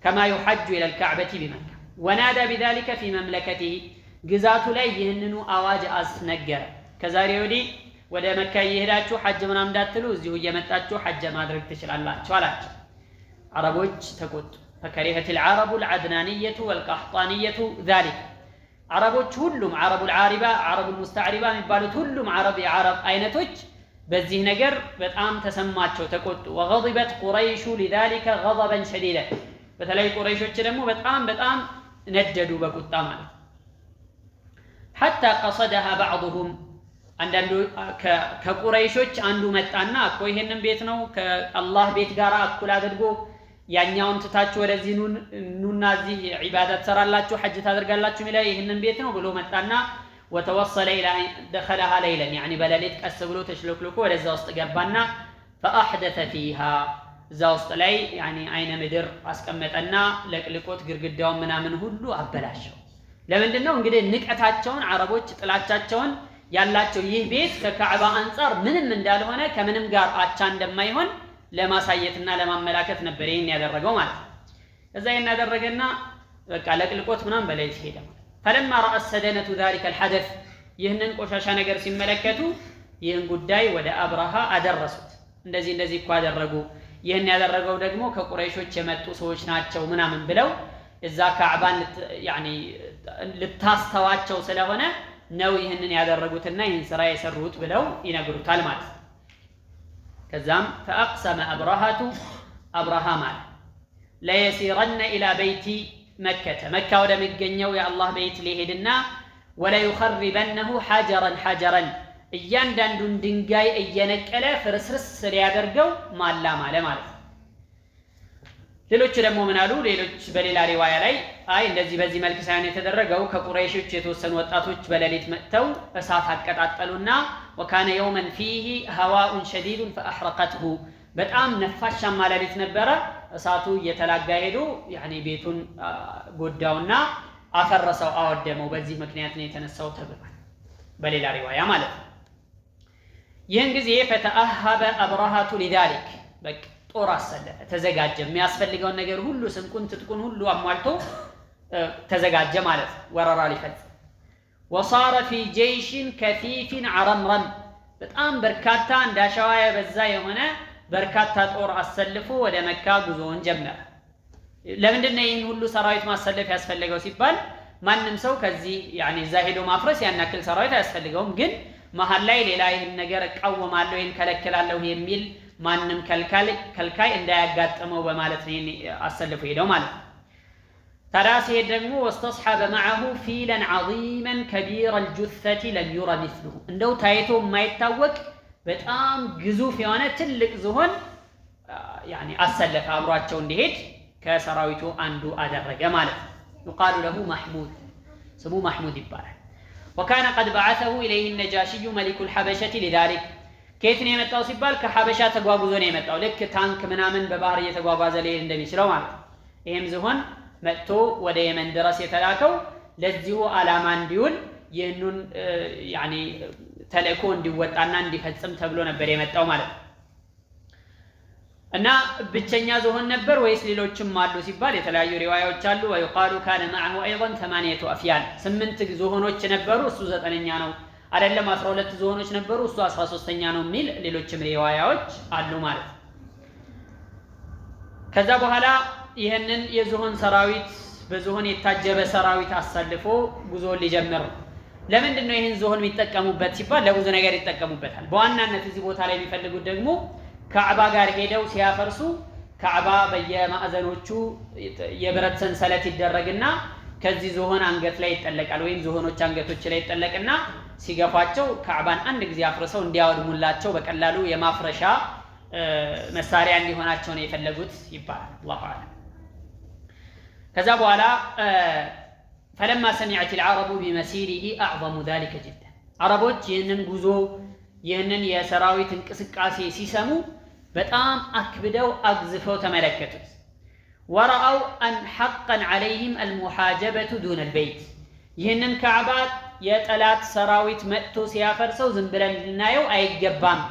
كما يحج إلى الكعبة بمكة ونادى بذلك في مملكته ግዛቱ ላይ ይህንኑ አዋጅ አስነገረ ከዛሬ ወዲህ ወደ መካ ይሄዳችሁ ሐጅ ምናምን እንዳትሉ እዚሁ እየመጣችሁ ሐጅ ማድረግ ትችላላችሁ አላቸው አረቦች ተቆጡ فكرهت العرب العدنانية والقحطانية ذلك عربوች ሁሉም عرب العاربة عرب المستعربة የሚባሉት ሁሉም የዓረብ አይነቶች በዚህ ነገር በጣም ተሰማቸው ተቆጡ وغضبت قريش لذلك غضبا شديدا በተለይ ቁረይሾች ደግሞ በጣም ነደዱ በቁጣ ማለት حتى قصدها بعضهم አንዳንዱ ከቁረይሾች አንዱ መጣና እኮ ይሄንን ቤት ነው ከአላህ ቤት ጋር አኩል አድርጎ ያኛውን ትታችሁ ወደዚህ ኑና እዚህ ዒባዳ ተሰራላችሁ ሐጅ ታደርጋላችሁ ሚላ ይሄንን ቤት ነው ብሎ መጣና وتوصل الى دخلها ليلا يعني بلليت ቀስ ብሎ ተሽለክልኮ ወደዛ ውስጥ ገባና فاحدث فيها እዛ ውስጥ ላይ يعني አይነ ምድር አስቀመጠና ለቅልቆት ግርግዳውን ምናምን ሁሉ አበላሸው ለምንድን ነው እንግዲህ ንቀታቸውን አረቦች ጥላቻቸውን ያላቸው ይህ ቤት ከካዕባ አንፃር ምንም እንዳልሆነ ከምንም ጋር አቻ እንደማይሆን ለማሳየትና ለማመላከት ነበር ይሄን ያደረገው ማለት ነው እዛ ያደረገና በቃ ለቅልቆት ምናምን በላይ ሄደ فلما راى السدنه ذلك الحدث ይህንን ቆሻሻ ነገር ሲመለከቱ ይህን ጉዳይ ወደ አብራሃ አደረሱት እንደዚህ እኮ አደረጉ ይህን ያደረገው ደግሞ ከቁረይሾች የመጡ ሰዎች ናቸው ምናምን ብለው እዛ ካዕባን يعني ልታስተዋቸው ስለሆነ ነው ይህንን ያደረጉትና ይህን ስራ የሰሩት ብለው ይነግሩታል ማለት ነው ከዛም فاقسم ابراهام لا يسيرن الى بيت مكة ወደሚገኘው የአላህ ቤት ሊሄድና ولا يخربنه حجرا እያንዳንዱን ድንጋይ እየነቀለ ፍርስርስ ሊያደርገው ማላ ማለት ሌሎች ደግሞ ምን አሉ ሌሎች በሌላ ሪዋያ ላይ አይ እንደዚህ በዚህ መልኩ ሳይሆን የተደረገው ከቁረይሾች የተወሰኑ ወጣቶች በሌሊት መጥተው እሳት አቀጣጠሉና وكان يوما فيه هواء شديد فاحرقته በጣም ነፋሻማ ሌሊት ነበረ እሳቱ እየተላጋ ሄዶ يعني ቤቱን ጎዳውና አፈረሰው አወደመው በዚህ ምክንያት ነው የተነሳው ተብሏል በሌላ ሪዋያ ማለት ነው ይህን ጊዜ فتأهب أبرهة لذلك በቃ ጦር አሰለፈ ተዘጋጀ የሚያስፈልገው ነገር ሁሉ ስንቁን ትጥቁን ሁሉ አሟልቶ ተዘጋጀ ማለት ወረራ ሊፈጽም وصار في جيش كثيف عرمرم በጣም በርካታ እንዳሻዋ የበዛ የሆነ በርካታ ጦር አሰልፎ ወደ መካ ጉዞውን ጀመረ ለምንድን ነው ይህን ሁሉ ሰራዊት ማሰለፍ ያስፈልገው ሲባል ማንንም ሰው ከዚህ يعني እዛ ሄዶ ማፍረስ ያናክል ሰራዊት አያስፈልገውም ግን መሃል ላይ ሌላ ይህን ነገር እቃወማለሁ ይህን ከለክላለሁ የሚል ማንንም ከልካይ እንዳያጋጥመው በማለት ነው አሰልፎ ሄደው ማለት ነው ታዲያ ሲሄድ ደግሞ واستصحب معه فيلا عظيما كبير الجثة لم يرى مثله እንደው ታይቶ የማይታወቅ በጣም ግዙፍ የሆነ ትልቅ ዝሆን يعني አሰለፈ አብሯቸው እንዲሄድ ከሰራዊቱ አንዱ አደረገ ማለት ነው يقال له محمود ስሙ محمود ይባላል وكان قد بعثه إليه النجاشي ملك الحبشة لذلك كيف ነው የመጣው ሲባል ከሐበሻ ተጓጉዞ ነው የመጣው ልክ ታንክ ምናምን በባህር እየተጓጓዘ ሊሄድ እንደሚችለው ማለት ነው ይሄም ዝሆን መጥቶ ወደ የመን ድረስ የተላከው ለዚሁ ዓላማ እንዲውል ይህንን يعني ተልእኮ እንዲወጣና እንዲፈጽም ተብሎ ነበር የመጣው ማለት ነው እና ብቸኛ ዝሆን ነበር ወይስ ሌሎችም አሉ ሲባል የተለያዩ ሪዋያዎች አሉ ويقال كان معه ايضا 8 افيال 8 ዝሆኖች ነበሩ እሱ 9ኛ ነው አይደለም 12 ዝሆኖች ነበሩ እሱ 13ኛ ነው የሚል ሌሎችም ሪዋያዎች አሉ ማለት ነው። ከዛ በኋላ ይህንን የዝሆን ሰራዊት በዝሆን የታጀበ ሰራዊት አሰልፎ ጉዞ ሊጀምር ነው። ለምንድን ነው ይህን ዝሆን የሚጠቀሙበት ሲባል ለብዙ ነገር ይጠቀሙበታል። በዋናነት እዚህ ቦታ ላይ የሚፈልጉት ደግሞ ካዕባ ጋር ሄደው ሲያፈርሱ ካዕባ በየማዕዘኖቹ የብረት ሰንሰለት ይደረግና ከዚህ ዝሆን አንገት ላይ ይጠለቃል ወይም ዝሆኖች አንገቶች ላይ ይጠለቅና ሲገፋቸው ካዕባን አንድ ጊዜ አፍርሰው እንዲያወድሙላቸው በቀላሉ የማፍረሻ መሳሪያ እንዲሆናቸው ነው የፈለጉት ይባላል። አላሁ አዕለም። ከዛ በኋላ فلما سمعت العرب بمسيره أعظم ذلك جدا عربوች ይህንን ጉዞ ይህንን የሰራዊት እንቅስቃሴ ሲሰሙ በጣም አክብደው አግዝፈው ተመለከቱት። ورأوا أن حقا عليهم المحاجبة دون البيت ይህንን ካዕባ የጠላት ሰራዊት መጥቶ ሲያፈርሰው ዝም ብለን ልናየው አይገባም፣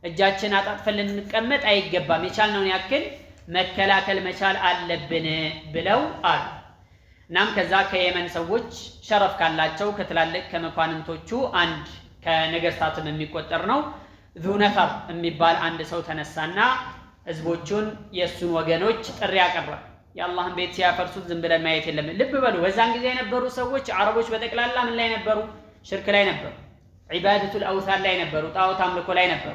እጃችን አጣጥፈን ልንቀመጥ አይገባም፣ የቻልነውን ያክል መከላከል መቻል አለብን ብለው አሉ። እናም ከዛ ከየመን ሰዎች ሸረፍ ካላቸው ከትላልቅ ከመኳንንቶቹ አንድ ከነገስታትም የሚቆጠር ነው ዙነፈር የሚባል አንድ ሰው ተነሳና ህዝቦቹን የሱን ወገኖች ጥሪ ያቀረበ የአላህን ቤት ሲያፈርሱት ዝም ብለን ማየት የለም። ልብ በሉ በዛን ጊዜ የነበሩ ሰዎች አረቦች በጠቅላላ ምን ላይ ነበሩ? ሽርክ ላይ ነበሩ፣ ዒባደቱል አውሳን ላይ ነበሩ፣ ጣዖት አምልኮ ላይ ነበሩ።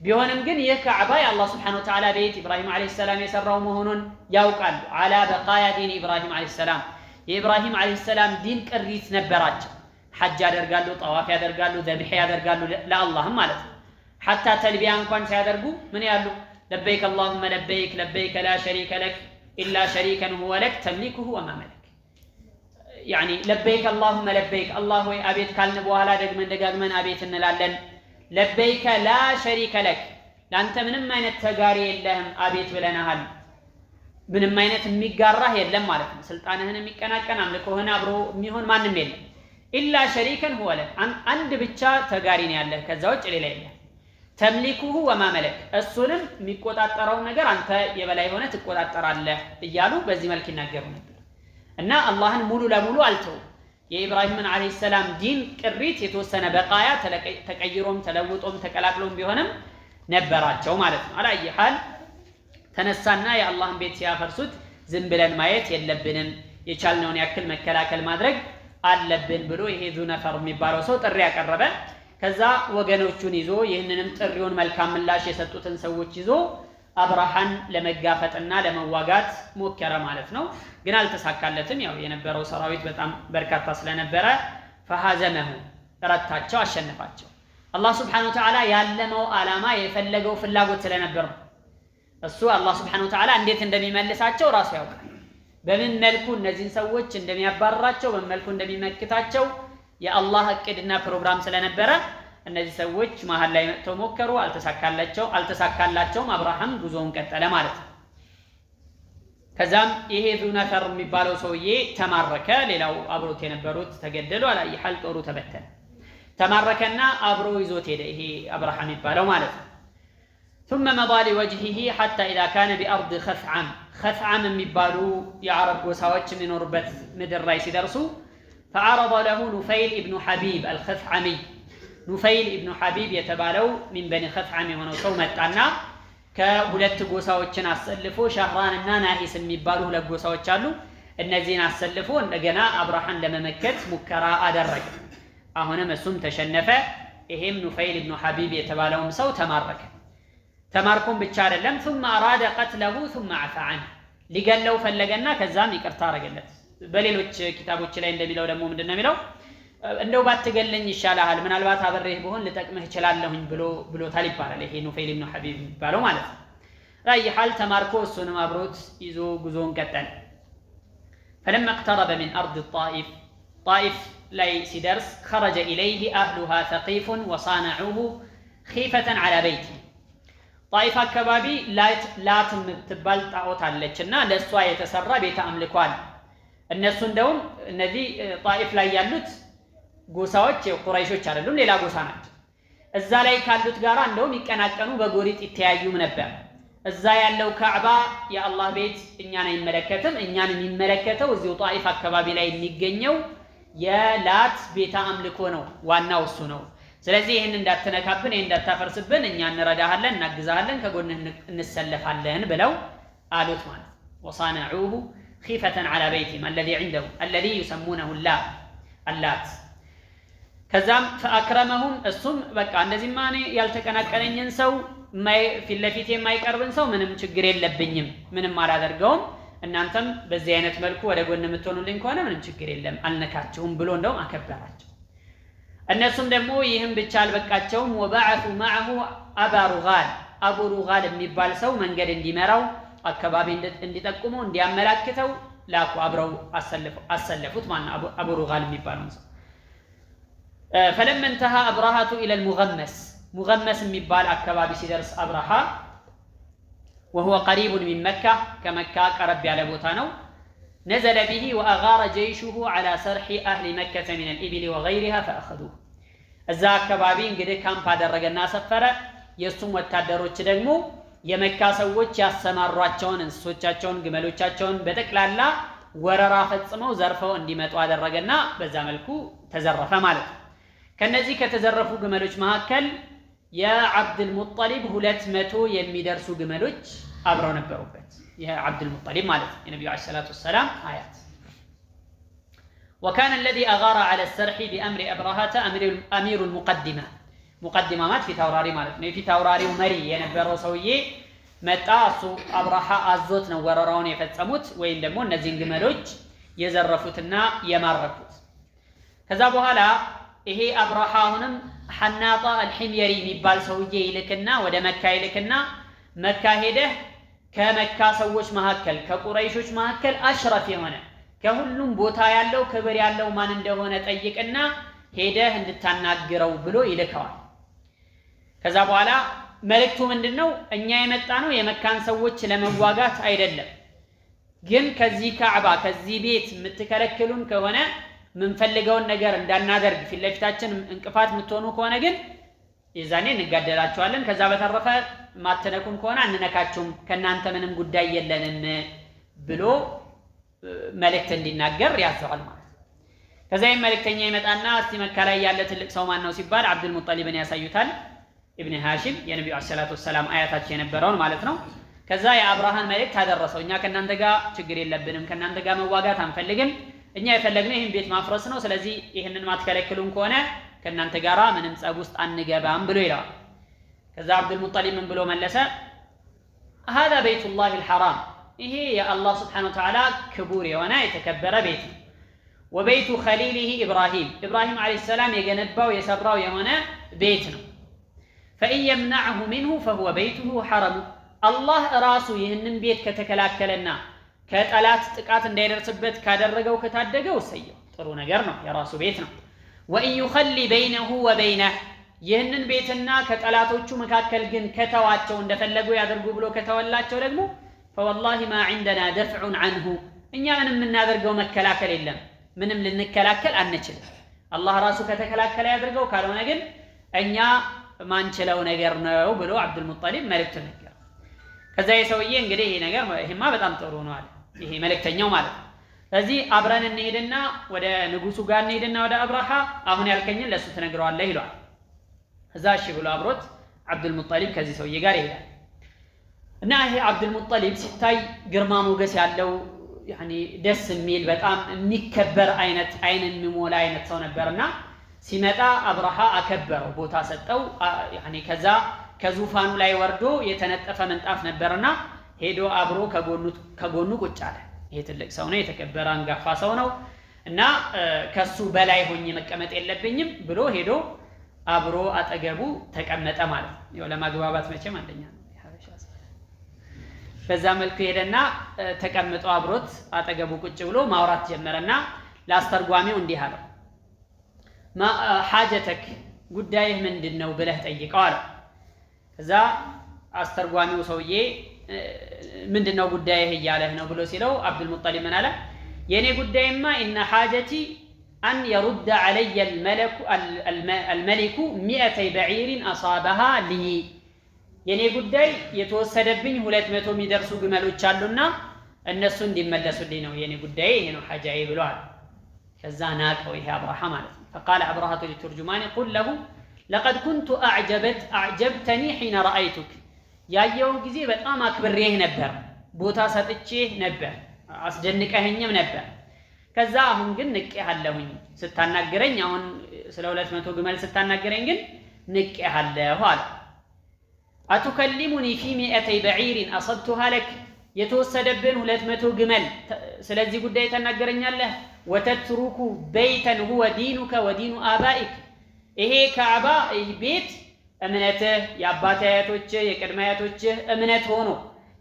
ቢሆንም ግን ይህ ካዕባ የአላህ ስብሓነሁ ወተዓላ ቤት ኢብራሂም ዓለይሂ ሰላም የሰራው መሆኑን ያውቃሉ። አላ በቃያ ዲን ኢብራሂም ዓለይሂ ሰላም የኢብራሂም ዓለይሂ ሰላም ዲን ቅሪት ነበራቸው። ሐጅ ያደርጋሉ፣ ጠዋፍ ያደርጋሉ፣ ዘብሕ ያደርጋሉ ለአላህም ማለት ነው። ሐታ ተልቢያ እንኳን ሲያደርጉ ምን ያሉ ለበይክ አላሁመ ለበይክ ለበይከ ላ ሸሪከ ለክ ኢላ ሸሪከን ሁወ ለክ ተምሊኩሁ ወማ መለክ ያኒ ለበይክ አላሁመ ለበይክ አላህ ወይ አቤት ካልን በኋላ ደግመን ደጋግመን አቤት እንላለን። ለበይከ ላ ሸሪከ ለክ ለአንተ ምንም አይነት ተጋሪ የለህም አቤት ብለናሃል። ምንም አይነት የሚጋራህ የለም ማለት ነው። ስልጣንህን የሚቀናቀን አምልኮህን አብሮ የሚሆን ማንም የለም። ኢላ ሸሪከን ሁወ ለክ አንድ ብቻ ተጋሪ ነው ያለህ፣ ከዛ ውጭ ሌላ የለም። ተምሊኩሁ ወማ መለክ እሱንም የሚቆጣጠረውን ነገር አንተ የበላይ ሆነ ትቆጣጠራለህ እያሉ በዚህ መልክ ይናገሩ ነበር። እና አላህን ሙሉ ለሙሉ አልተው የኢብራሂምን ዓለይሂ ሰላም ዲን ቅሪት የተወሰነ በቃያ ተቀይሮም ተለውጦም ተቀላቅሎም ቢሆንም ነበራቸው ማለት ነው። አላየ ሐል ተነሳና የአላህን ቤት ሲያፈርሱት ዝም ብለን ማየት የለብንም፣ የቻልነውን ያክል መከላከል ማድረግ አለብን ብሎ ይሄ ዙነፈር የሚባለው ሰው ጥሪ ያቀረበ። ከዛ ወገኖቹን ይዞ ይህንንም ጥሪውን መልካም ምላሽ የሰጡትን ሰዎች ይዞ አብርሃን ለመጋፈጥና ለመዋጋት ሞከረ ማለት ነው። ግን አልተሳካለትም። ያው የነበረው ሰራዊት በጣም በርካታ ስለነበረ ፈሃዘመሁ ረታቸው፣ አሸነፋቸው። አላህ ስብሓነሁ ወተዓላ ያለመው ዓላማ የፈለገው ፍላጎት ስለነበር ነው። እሱ አላህ ስብሓነሁ ወተዓላ እንዴት እንደሚመልሳቸው ራሱ ያውቃል። በምን መልኩ እነዚህን ሰዎች እንደሚያባርራቸው፣ በምን መልኩ እንደሚመክታቸው የአላህ እቅድና ፕሮግራም ስለነበረ እነዚህ ሰዎች መሀል ላይ መጥተው ሞከሩ፣ አልተሳካላቸውም። አብርሃም ጉዞውን ቀጠለ ማለት ነው። ከዛም ይሄ ዙነፈር የሚባለው ሰውዬ ተማረከ፣ ሌላው አብሮት የነበሩት ተገደሉ። አላየ ሐል ጦሩ ተበተነ። ተማረከና አብሮ ይዞት ሄደ፣ ይሄ አብርሃም የሚባለው ማለት ነው። ثم مضى لوجهه حتى إذا كان بأرض خثعم خثعم የሚባሉ የአረብ ጎሳዎች የሚኖሩበት ምድር ላይ ሲደርሱ فعرض له نفيل ابن حبيب الخثعمي ኑፈይል ኢብኑ ሐቢብ የተባለው ሚን በኒ ኸትዓም የሆነው ሰው መጣና ከሁለት ጎሳዎችን አሰልፎ ሻህራንና ናሂስ የሚባሉ ሁለት ጎሳዎች አሉ። እነዚህን አሰልፎ እንደገና አብርሃን ለመመከት ሙከራ አደረገ። አሁንም እሱም ተሸነፈ። ይሄም ኑፈይል ኢብኑ ሐቢብ የተባለውም ሰው ተማረከ። ተማርኩም ብቻ አይደለም ثم أراد قتله ثم عفى عنه ሊገለው ፈለገና ከዛም ይቅርታ አረገለት። በሌሎች ኪታቦች ላይ እንደሚለው ደግሞ ምንድነው የሚለው እንደው ባትገለኝ ይሻላል ምናልባት አብሬህ በሆን ልጠቅምህ እችላለሁኝ ብሎታል ይባላል። ይሄ ኑፈይል ኢብኑ ሐቢብ የሚባለው ማለት ነው። ራይ ሐል ተማርኮ እሱንም አብሮት ይዞ ጉዞውን ቀጠለ። فلما اقترب من أرض الطائف طائف ላይ ሲደርስ خرج إليه أهلها ثقيف وصانعوه خيفة على بيته طائف አካባቢ ላት የምትባል ጣዖት አለችና ለሷ የተሰራ ቤተ አምልኮ አለ። እነሱ እንደውም እነዚህ ጣኢፍ ላይ ያሉት ጎሳዎች የቁረይሾች አይደሉም፣ ሌላ ጎሳ ናቸው። እዛ ላይ ካሉት ጋራ እንደውም ይቀናቀኑ በጎሪጥ ይተያዩም ነበር። እዛ ያለው ካዕባ የአላህ ቤት እኛን አይመለከትም፣ እኛን የሚመለከተው እዚሁ ጣኢፍ አካባቢ ላይ የሚገኘው የላት ቤተ አምልኮ ነው፣ ዋናው እሱ ነው። ስለዚህ ይህን እንዳትነካብን ይህን እንዳታፈርስብን እኛ እንረዳሃለን እናግዛሃለን ከጎንህ እንሰለፋለን ብለው አሉት ማለት ወصانعوه خيفة على بيتهم الذي عنده الذي يسمونه اللات ከዛም فأكرمهم እሱም በቃ እንደዚህማ እኔ ያልተቀናቀነኝን ሰው ፊት ለፊት የማይቀርብን ሰው ምንም ችግር የለብኝም ምንም አላደርገውም እናንተም በዚህ አይነት መልኩ ወደ ጎን የምትሆኑልኝ ከሆነ ምንም ችግር የለም አልነካችሁም ብሎ እንደውም አከበራቸው እነሱም ደግሞ ይህም ብቻ አልበቃቸውም وبعثوا معه አቡ ሩጋል የሚባል ሰው መንገድ እንዲመራው አካባቢ እንዲጠቁመው እንዲያመላክተው ላኩ አብረው አሰለፉት ማን አቡ ሩጋል የሚባለው ሰው فلما انتهى أبرهة إلى مغمس የሚባል አካባቢ ሲደርስ አብረሃ وهو قريب من مكة كمكة قرب ያለ ቦታ ነው نزل به وأغار جيشه على سرح أهل مكة من الإبل وغيرها فأخذوه እዛ አካባቢ እንግዲህ ካምፕ አደረገና ሰፈረ የሱም ወታደሮች ደግሞ የመካ ሰዎች ያሰማሯቸውን እንስሶቻቸውን ግመሎቻቸውን በተክላላ ወረራ ፈጽመው ዘርፈው እንዲመጡ አደረገና በዛ መልኩ ተዘረፈ ማለት ነው ከነዚህ ከተዘረፉ ግመሎች መካከል የአብዱል ሙጠሊብ 200 የሚደርሱ ግመሎች አብረው ነበሩበት የአብዱል ሙጠሊብ ማለት የነብዩ አለይሂ ሰላቱ ሰላም አያት وكان الذي أغار على السرح بأمر أبرهة أمير المقدمة مقدمة مات في توراري مالت في توراري ومري ينبرو سويه متى أبرهة أزوت نوررون يفتموت وين دمون نزين جمالوج يزرفوتنا يمرفوت كذا بهلا إيه أبرهة هنم حناطة الحميري ميبال سويه لكنا وده مكة لكنا مكة هده كمكة سوش مهكل كقريشوش مهكل أشرف هنا ከሁሉም ቦታ ያለው ክብር ያለው ማን እንደሆነ ጠይቅና ሄደህ እንድታናግረው ብሎ ይልከዋል ከዛ በኋላ መልእክቱ ምንድነው እኛ የመጣ ነው የመካን ሰዎች ለመዋጋት አይደለም ግን ከዚህ ካዕባ ከዚህ ቤት የምትከለክሉን ከሆነ ምንፈልገውን ነገር እንዳናደርግ ፊት ለፊታችን እንቅፋት የምትሆኑ ከሆነ ግን የዛኔ እንጋደላችኋለን ከዛ በተረፈ ማተነኩን ከሆነ አንነካችሁም ከናንተ ምንም ጉዳይ የለንም ብሎ መልእክት እንዲናገር ያዘዋል ማለት ከዛም መልእክተኛ ይመጣና እስቲ መካ ላይ ያለ ትልቅ ሰው ማን ነው ሲባል አብዱል ሙጠሊብን ያሳዩታል ኢብኑ ሃሺም የነብዩ ሰለላሁ ዐለይሂ ወሰለም አያታቸው የነበረውን ማለት ነው ከዛ የአብርሃን መልእክት አደረሰው እኛ ከናንተ ጋር ችግር የለብንም ከናንተ ጋር መዋጋት አንፈልግም እኛ የፈለግነው ይሄን ቤት ማፍረስ ነው ስለዚህ ይሄንን ማትከለክሉን ከሆነ ከናንተ ጋራ ምንም ጸብ ውስጥ አንገባም ብሎ ይላል ከዛ አብዱል ሙጠሊብ ምን ብሎ መለሰ هذا بيت الله الحرام ይሄ የአላህ Subhanahu Wa Ta'ala ክቡር የሆነ የተከበረ ቤት ነው ወበይቱ ኸሊሊሂ ኢብራሂም አለይሂ ሰላም የገነባው የሰራው የሆነ ቤት ነው فإن يمنعه منه فهو بيته حرم الله ራሱ ይህንን ቤት ከተከላከለና ከጠላት ጥቃት እንዳይደርስበት ካደረገው ከታደገው ሰየው ጥሩ ነገር ነው የራሱ ቤት ነው وإن يخلي بينه وبينه ይህንን ቤትና ከጠላቶቹ መካከል ግን ከተዋቸው እንደፈለጉ ያደርጉ ብሎ ከተወላቸው ደግሞ فوالله ما عندنا دفع عنه እኛ ምንም እናደርገው መከላከል የለም ምንም ልንከላከል አንችል አላህ ራሱ ከተከላከለ ያደርገው ካልሆነ ግን እኛ ማንችለው ነገር ነው ብሎ አብዱል ሙጠሊብ መልእክት ነገር ከዛ የሰውዬ እንግዲህ ይሄ ነገር ይሄማ በጣም ጥሩ ነው አለ ይሄ መልእክተኛው ማለት ስለዚህ አብረን እንሄድና ወደ ንጉሱ ጋር እንሄድና ወደ አብራሃ አሁን ያልከኝን ለሱ ተነግረዋለህ ይሏል እዛ እሺ ብሎ አብሮት አብዱል ሙጠሊብ ከዚህ ሰውዬ ጋር ይሄዳል እና ይሄ አብዱል ሙጠሊብ ሲታይ ግርማ ሞገስ ያለው يعني ደስ የሚል በጣም የሚከበር አይነት አይንን የሚሞላ አይነት ሰው ነበርና ሲመጣ አብራሃ አከበረው ቦታ ሰጠው يعني ከዛ ከዙፋኑ ላይ ወርዶ የተነጠፈ ምንጣፍ ነበርና ሄዶ አብሮ ከጎኑ ቁጭ አለ ይሄ ትልቅ ሰው ነው የተከበረ አንጋፋ ሰው ነው እና ከሱ በላይ ሆኜ መቀመጥ የለብኝም ብሎ ሄዶ አብሮ አጠገቡ ተቀመጠ ማለት ነው ለማግባባት መቼም አንደኛ በዛ መልኩ ሄደና ተቀምጦ አብሮት አጠገቡ ቁጭ ብሎ ማውራት ጀመረና ላስተርጓሚው እንዲህ አለው حاجتك ጉዳይህ ምንድነው ብለህ ጠይቀው አለ ከዛ አስተርጓሚው ሰውዬ ምንድነው ጉዳይህ እያለህ ነው ብሎ ሲለው አብዱል ሙጠሊብ ምን አለ የኔ ጉዳይማ ان حاجتي ان يرد علي الملك 100 بعير اصابها لي የኔ ጉዳይ የተወሰደብኝ 200 የሚደርሱ ግመሎች አሉና እነሱ እንዲመለሱልኝ ነው የኔ ጉዳይ ይሄ ነው ሐጃዬ ብሏል ከዛ ናቀው ይሄ አብራሃ ማለት ነው فقال ابرهة للترجمان قل له لقد كنت أعجبتني حين رأيتك ያየው ጊዜ በጣም አክብሬህ ነበር ቦታ ሰጥቼህ ነበር አስደንቀኸኝም ነበር ከዛ አሁን ግን ንቄሃለሁኝ ስታናገረኝ አሁን ስለ 200 ግመል ስታናገረኝ ግን ንቄሃለሁ አለ አትከሊሙኒ في 200 بعير أصبتها لك የተወሰደብን 200 ግመል ስለዚህ ጉዳይ ተናገረኛለህ ወተትሩኩ በይተን هو دينك ودين آبائك ይሄ ካዕባ ይህ ቤት እምነትህ የአባታያቶችህ የቅድማያቶችህ እምነት ሆኖ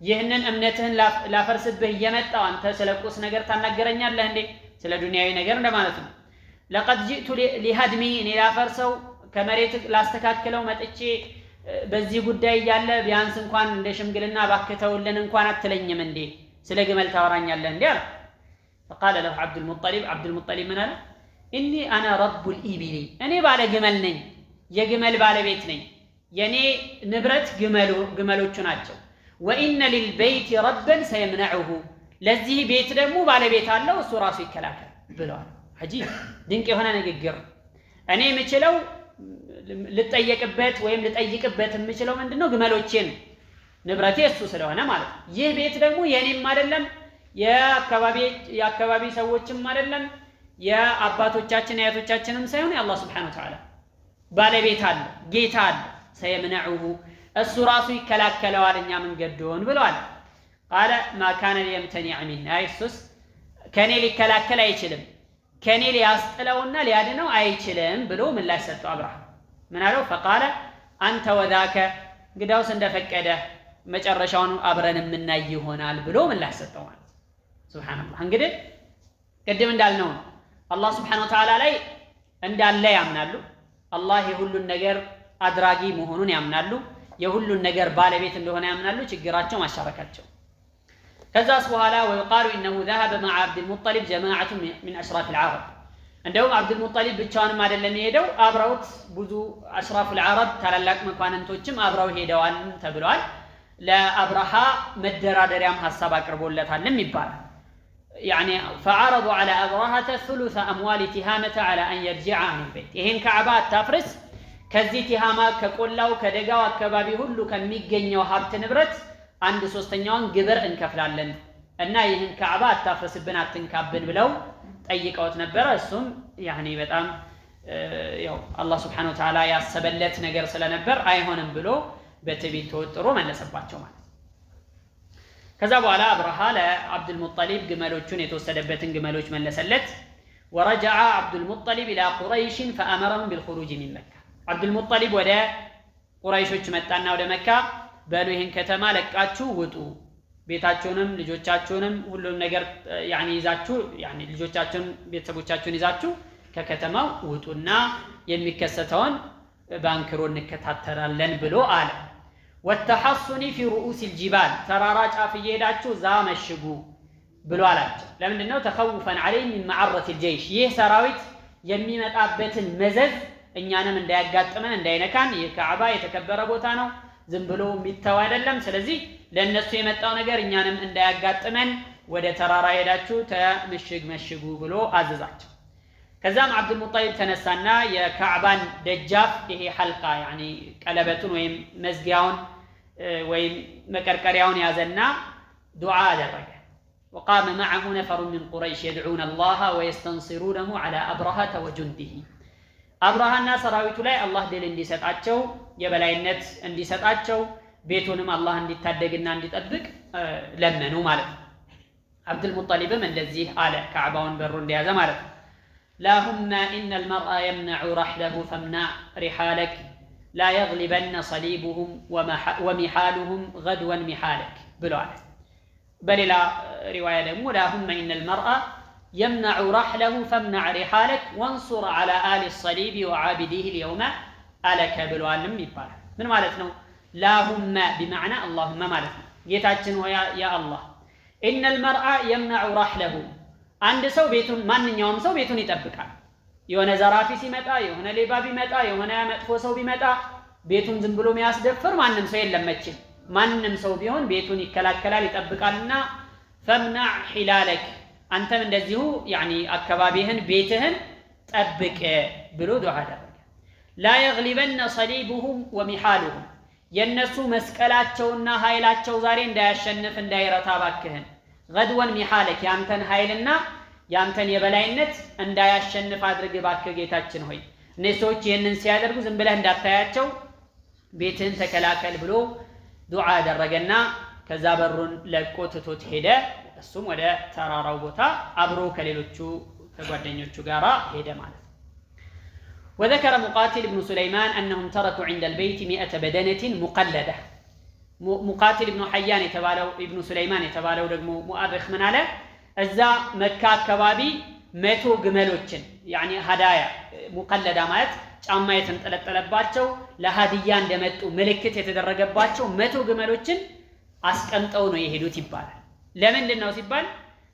ይህንን እምነትህን ላፈርስብህ እየመጣው አንተ ስለ ቁስ ነገር ታናገረኛለህ እንዴ ስለ ዱንያዊ ነገር እንደማለት ነው لقد جئت لهدمه እኔ ላፈርሰው ከመሬት ላስተካክለው መጥቼ በዚህ ጉዳይ ያለ ቢያንስ እንኳን እንደ ሽምግልና ባከተውልን እንኳን አትለኝም እንዴ ስለ ግመል ታወራኛለህ እንዴ አለ فقال له عبد المطلب من قال اني انا رب الابل እኔ ባለ ግመል ነኝ የግመል ባለቤት ነኝ የኔ ንብረት ግመሎቹ ናቸው وان للبيت ربا سيمنعه ለዚህ ቤት ደግሞ ባለቤት አለው እሱ ራሱ ይከላከል ብለዋል አጂብ ድንቅ የሆነ ንግግር እኔ የምችለው ልጠየቅበት ወይም ልጠይቅበት የምችለው ምንድነው ግመሎቼን ንብረቴ እሱ ስለሆነ ማለት ይህ ቤት ደግሞ የኔም አይደለም የአካባቢ ሰዎችም አይደለም የአባቶቻችን አያቶቻችንም ሳይሆን የአላህ Subhanahu Wa Ta'ala ባለቤት አለ ጌታ አለ سيمنعه እሱ ራሱ ይከላከለዋል እኛ ምን ገደውን ብለዋል قال ما كان ليمتنع منه አይሱስ ከኔ ሊከላከል አይችልም ከኔ ሊያስጥለውና ሊያድነው አይችልም ብሎ ምላሽ ሰጠው አብርሃም ምን አለው فقال انت وذاك ግዳውስ እንደፈቀደ መጨረሻውን አብረን የምናይ ይሆናል ብሎ ምላሽ ሰጠው ማለት ሱብሃንአላህ እንግዲህ ቀደም እንዳልነው አላህ Subhanahu Wa Ta'ala ላይ እንዳለ ያምናሉ አላህ የሁሉን ነገር አድራጊ መሆኑን ያምናሉ የሁሉን ነገር ባለቤት እንደሆነ ያምናሉ ችግራቸው ማሻረካቸው ከዛስ በኋላ ويقال انه ذهب مع عبد المطلب جماعه من اشراف العرب እንደውም عبد المطلب ብቻውንም አይደለም ሄደው አብረውት ብዙ اشراف العرب ታላላቅ መኳንንቶችም አብረው ሄደዋል ተብሏል ለአብርሃ መደራደሪያም ሐሳብ አቅርቦለታልም ይባላል يعني فعرضوا على أبرهة ثلث أموال تهامة على أن يرجع عن البيت ይሄን ካዕባ አታፍርስ ከዚህ ቲሃማ ከቆላው ከደጋው አካባቢ ሁሉ ከሚገኘው ሀብት ንብረት 1/3ኛውን ግብር እንከፍላለን እና ይህን ካዕባ አታፍርስብን አትንካብን ብለው ጠይቀውት ነበር እሱም ያኒ በጣም ያው አላህ Subhanahu Wa Ta'ala ያሰበለት ነገር ስለነበር አይሆንም ብሎ በትዕቢት ተወጥሮ መለሰባቸው ማለት ከዛ በኋላ አብርሃ ለአብድ المطلب ግመሎቹን የተወሰደበትን ግመሎች መለሰለት ورجع عبد المطلب الى قريش فامرهم بالخروج من مكه عبد المطلب ወደ ቁረይሾች መጣና ወደ መካ በሉ ይሄን ከተማ ለቃችሁ ውጡ ቤታችሁንም ልጆቻችሁንም ሁሉም ነገር ያኒ ይዛችሁ ያኒ ልጆቻችሁን ቤተሰቦቻችሁን ይዛችሁ ከከተማው ውጡና የሚከሰተውን ባንክሮ እንከታተላለን ብሎ አለ والتحصن في رؤوس الجبال ترارا ጫፍ እየሄዳችሁ ዛ መሽጉ ብሎ አላቸው ለምንድነው ተخوفا عليه من معرة الجيش ይህ ሰራዊት የሚመጣበትን መዘዝ እኛንም እንዳያጋጥመን እንዳይነካን የካዕባ የተከበረ ቦታ ነው ዝም ብሎ የሚተው አይደለም ስለዚህ ለነሱ የመጣው ነገር እኛንም እንዳያጋጥመን ወደ ተራራ ሄዳችሁ ተመሽጉ ብሎ አዘዛቸው ከዛም عبد المطلب ተነሳና የካዕባን ደጃፍ ይሄ ሐልቃ يعني ቀለበቱን ወይም መዝጊያውን ወይም መቀርቀሪያውን ያዘና ዱዓ አደረገ وقام معه نفر من قريش يدعون الله ويستنصرونه على أبرهة وجنده አብርሃና ሰራዊቱ ላይ አላህ ድል እንዲሰጣቸው የበላይነት እንዲሰጣቸው ቤቱንም አላህ እንዲታደግና እንዲጠብቅ ለመኑ ማለት ነው عبد المطلب እንደዚህ አለ ካዕባውን በሩ እንዲያዘ ማለት ነው اللهم إن المرء يمنع رحله فامنع رحالك لا يغلبن صليبهم ومحالهم غدوا محالك بلوال بل لا رواية دمو اللهم إن المرء يمنع رحله فامنع رحالك وانصر على آل الصليب وعابديه اليوم ألك بلوال يبال من مالتنا اللهم بمعنى اللهم مالتنا يتعجن يا الله إن المرء يمنع رحله አንድ ሰው ቤቱን ማንኛውም ሰው ቤቱን ይጠብቃል የሆነ ዘራፊ ሲመጣ የሆነ ሌባ ቢመጣ የሆነ መጥፎ ሰው ቢመጣ ቤቱን ዝም ብሎ የሚያስደፍር ማንንም ሰው የለም መቼም ማንንም ሰው ቢሆን ቤቱን ይከላከላል ይጠብቃልና ፈምናዕ ሒላለክ አንተም እንደዚሁ ያኒ አካባቢህን ቤትህን ጠብቅ ብሎ ዱዓ አደረገ لا يغلبن صليبهم ومحالهم የነሱ መስቀላቸውና ኃይላቸው ዛሬ እንዳያሸንፍ እንዳይረታ ባክህን غدوን ሚሐለክ ያንተን ኃይልና ያንተን የበላይነት እንዳያሸንፍ አድርግ ባክህ ጌታችን ሆይ እነዚህ ሰዎች ይህንን ሲያደርጉ ዝም ብለህ እንዳታያቸው ቤትህን ተከላከል ብሎ ዱዓ አደረገና ከዛ በሩን ለቆ ትቶት ሄደ እሱም ወደ ተራራው ቦታ አብሮ ከሌሎቹ ከጓደኞቹ ጋራ ሄደ ማለት وذكر مقاتل بن سليمان أنهم تركوا عند البيت 100 بدنة مقلدة مقاتل بن حيان يتبالو ابن سليمان يتبالو دغمو مؤرخ من على እዛ መካ አካባቢ 100 ግመሎችን يعني هدايا مقلدة ማለት ጫማ የተንጠለጠለባቸው ለሃዲያ እንደመጡ ምልክት የተደረገባቸው 100 ግመሎችን አስቀምጠው ነው የሄዱት ይባላል ለምንድን ነው ሲባል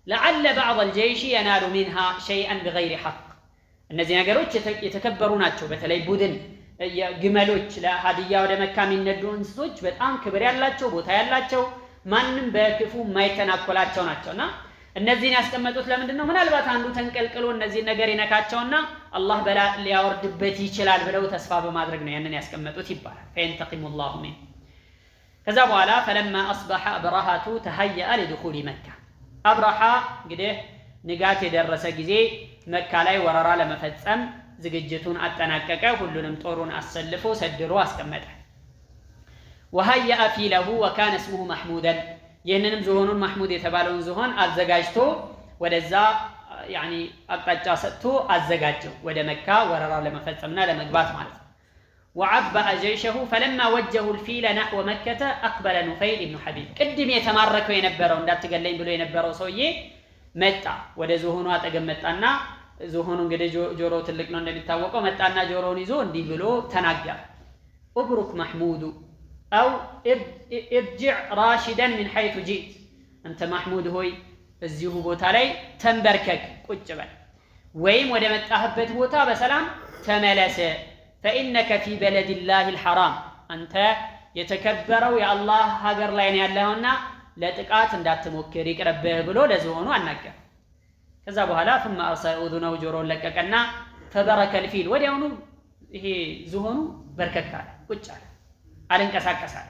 لعل بعض الجيش ينال منها شيئا بغير حق እነዚህ ነገሮች የተከበሩ ናቸው በተለይ ቡድን ግመሎች ለሃዲያ ወደ መካ የሚነዱ እንስሶች በጣም ክብር ያላቸው ቦታ ያላቸው ማንንም በክፉ ማይተናኮላቸው ናቸውና እነዚህን ያስቀመጡት ለምንድነው ምናልባት አንዱ ተንቀልቅሎ እነዚህ ነገር ይነካቸውና አላህ በላ ሊያወርድበት ይችላል ብለው ተስፋ በማድረግ ነው ያንን ያስቀመጡት ይባላል فينتقم الله منه ከዛ በኋላ فلما اصبح ابرهة تهيأ لدخول مكة ابرهة እንግዲህ ንጋት የደረሰ ጊዜ መካ ላይ ወረራ ለመፈጸም ዝግጅቱን አጠናቀቀ ሁሉንም ጦሩን አሰልፎ ሰድሮ አስቀመጠ وهيأ فيله وكان اسمه محمودا ይህንንም ዝሆኑን ማህሙድ የተባለውን ዝሆን አዘጋጅቶ ወደዛ يعني አቅጣጫ ሰጥቶ አዘጋጀው ወደ መካ ወረራ ለመፈጸምና ለመግባት ማለት ነው وعبأ جيشه فلما وجهوا الفيل نحو مكة أقبل نفيل بن حبيب قدم የተማረከው የነበረው እንዳትገለኝ ብሎ የነበረው ሰውዬ መጣ ወደ ዝሆኑ አጠገብ መጣና ዝሆኑ እንግዲህ ጆሮ ትልቅ ነው እንደሚታወቀው መጣና ጆሮውን ይዞ እንዲህ ብሎ ተናገረ ابرك محمود أو ارجع راشدا من حيث جئت أنت محمود هوي እዚሁ ቦታ ላይ ተንበርከክ ቁጭ በል ወይም ወደ መጣህበት ቦታ በሰላም ተመለስ فإنك في بلد الله الحرام أنت የተከበረው የአላህ ሀገር ላይ ነው ያለውና ለጥቃት እንዳትሞክር ይቅርብህ ብሎ ለዝሆኑ አናገረ ከዛ በኋላ ثم أرسل أذنه ጆሮውን ለቀቀና فبرك الفيل ወዲያውኑ ይሄ ዝሆኑ በርከክ አለ ቁጭ አለ አልንቀሳቀስ አለ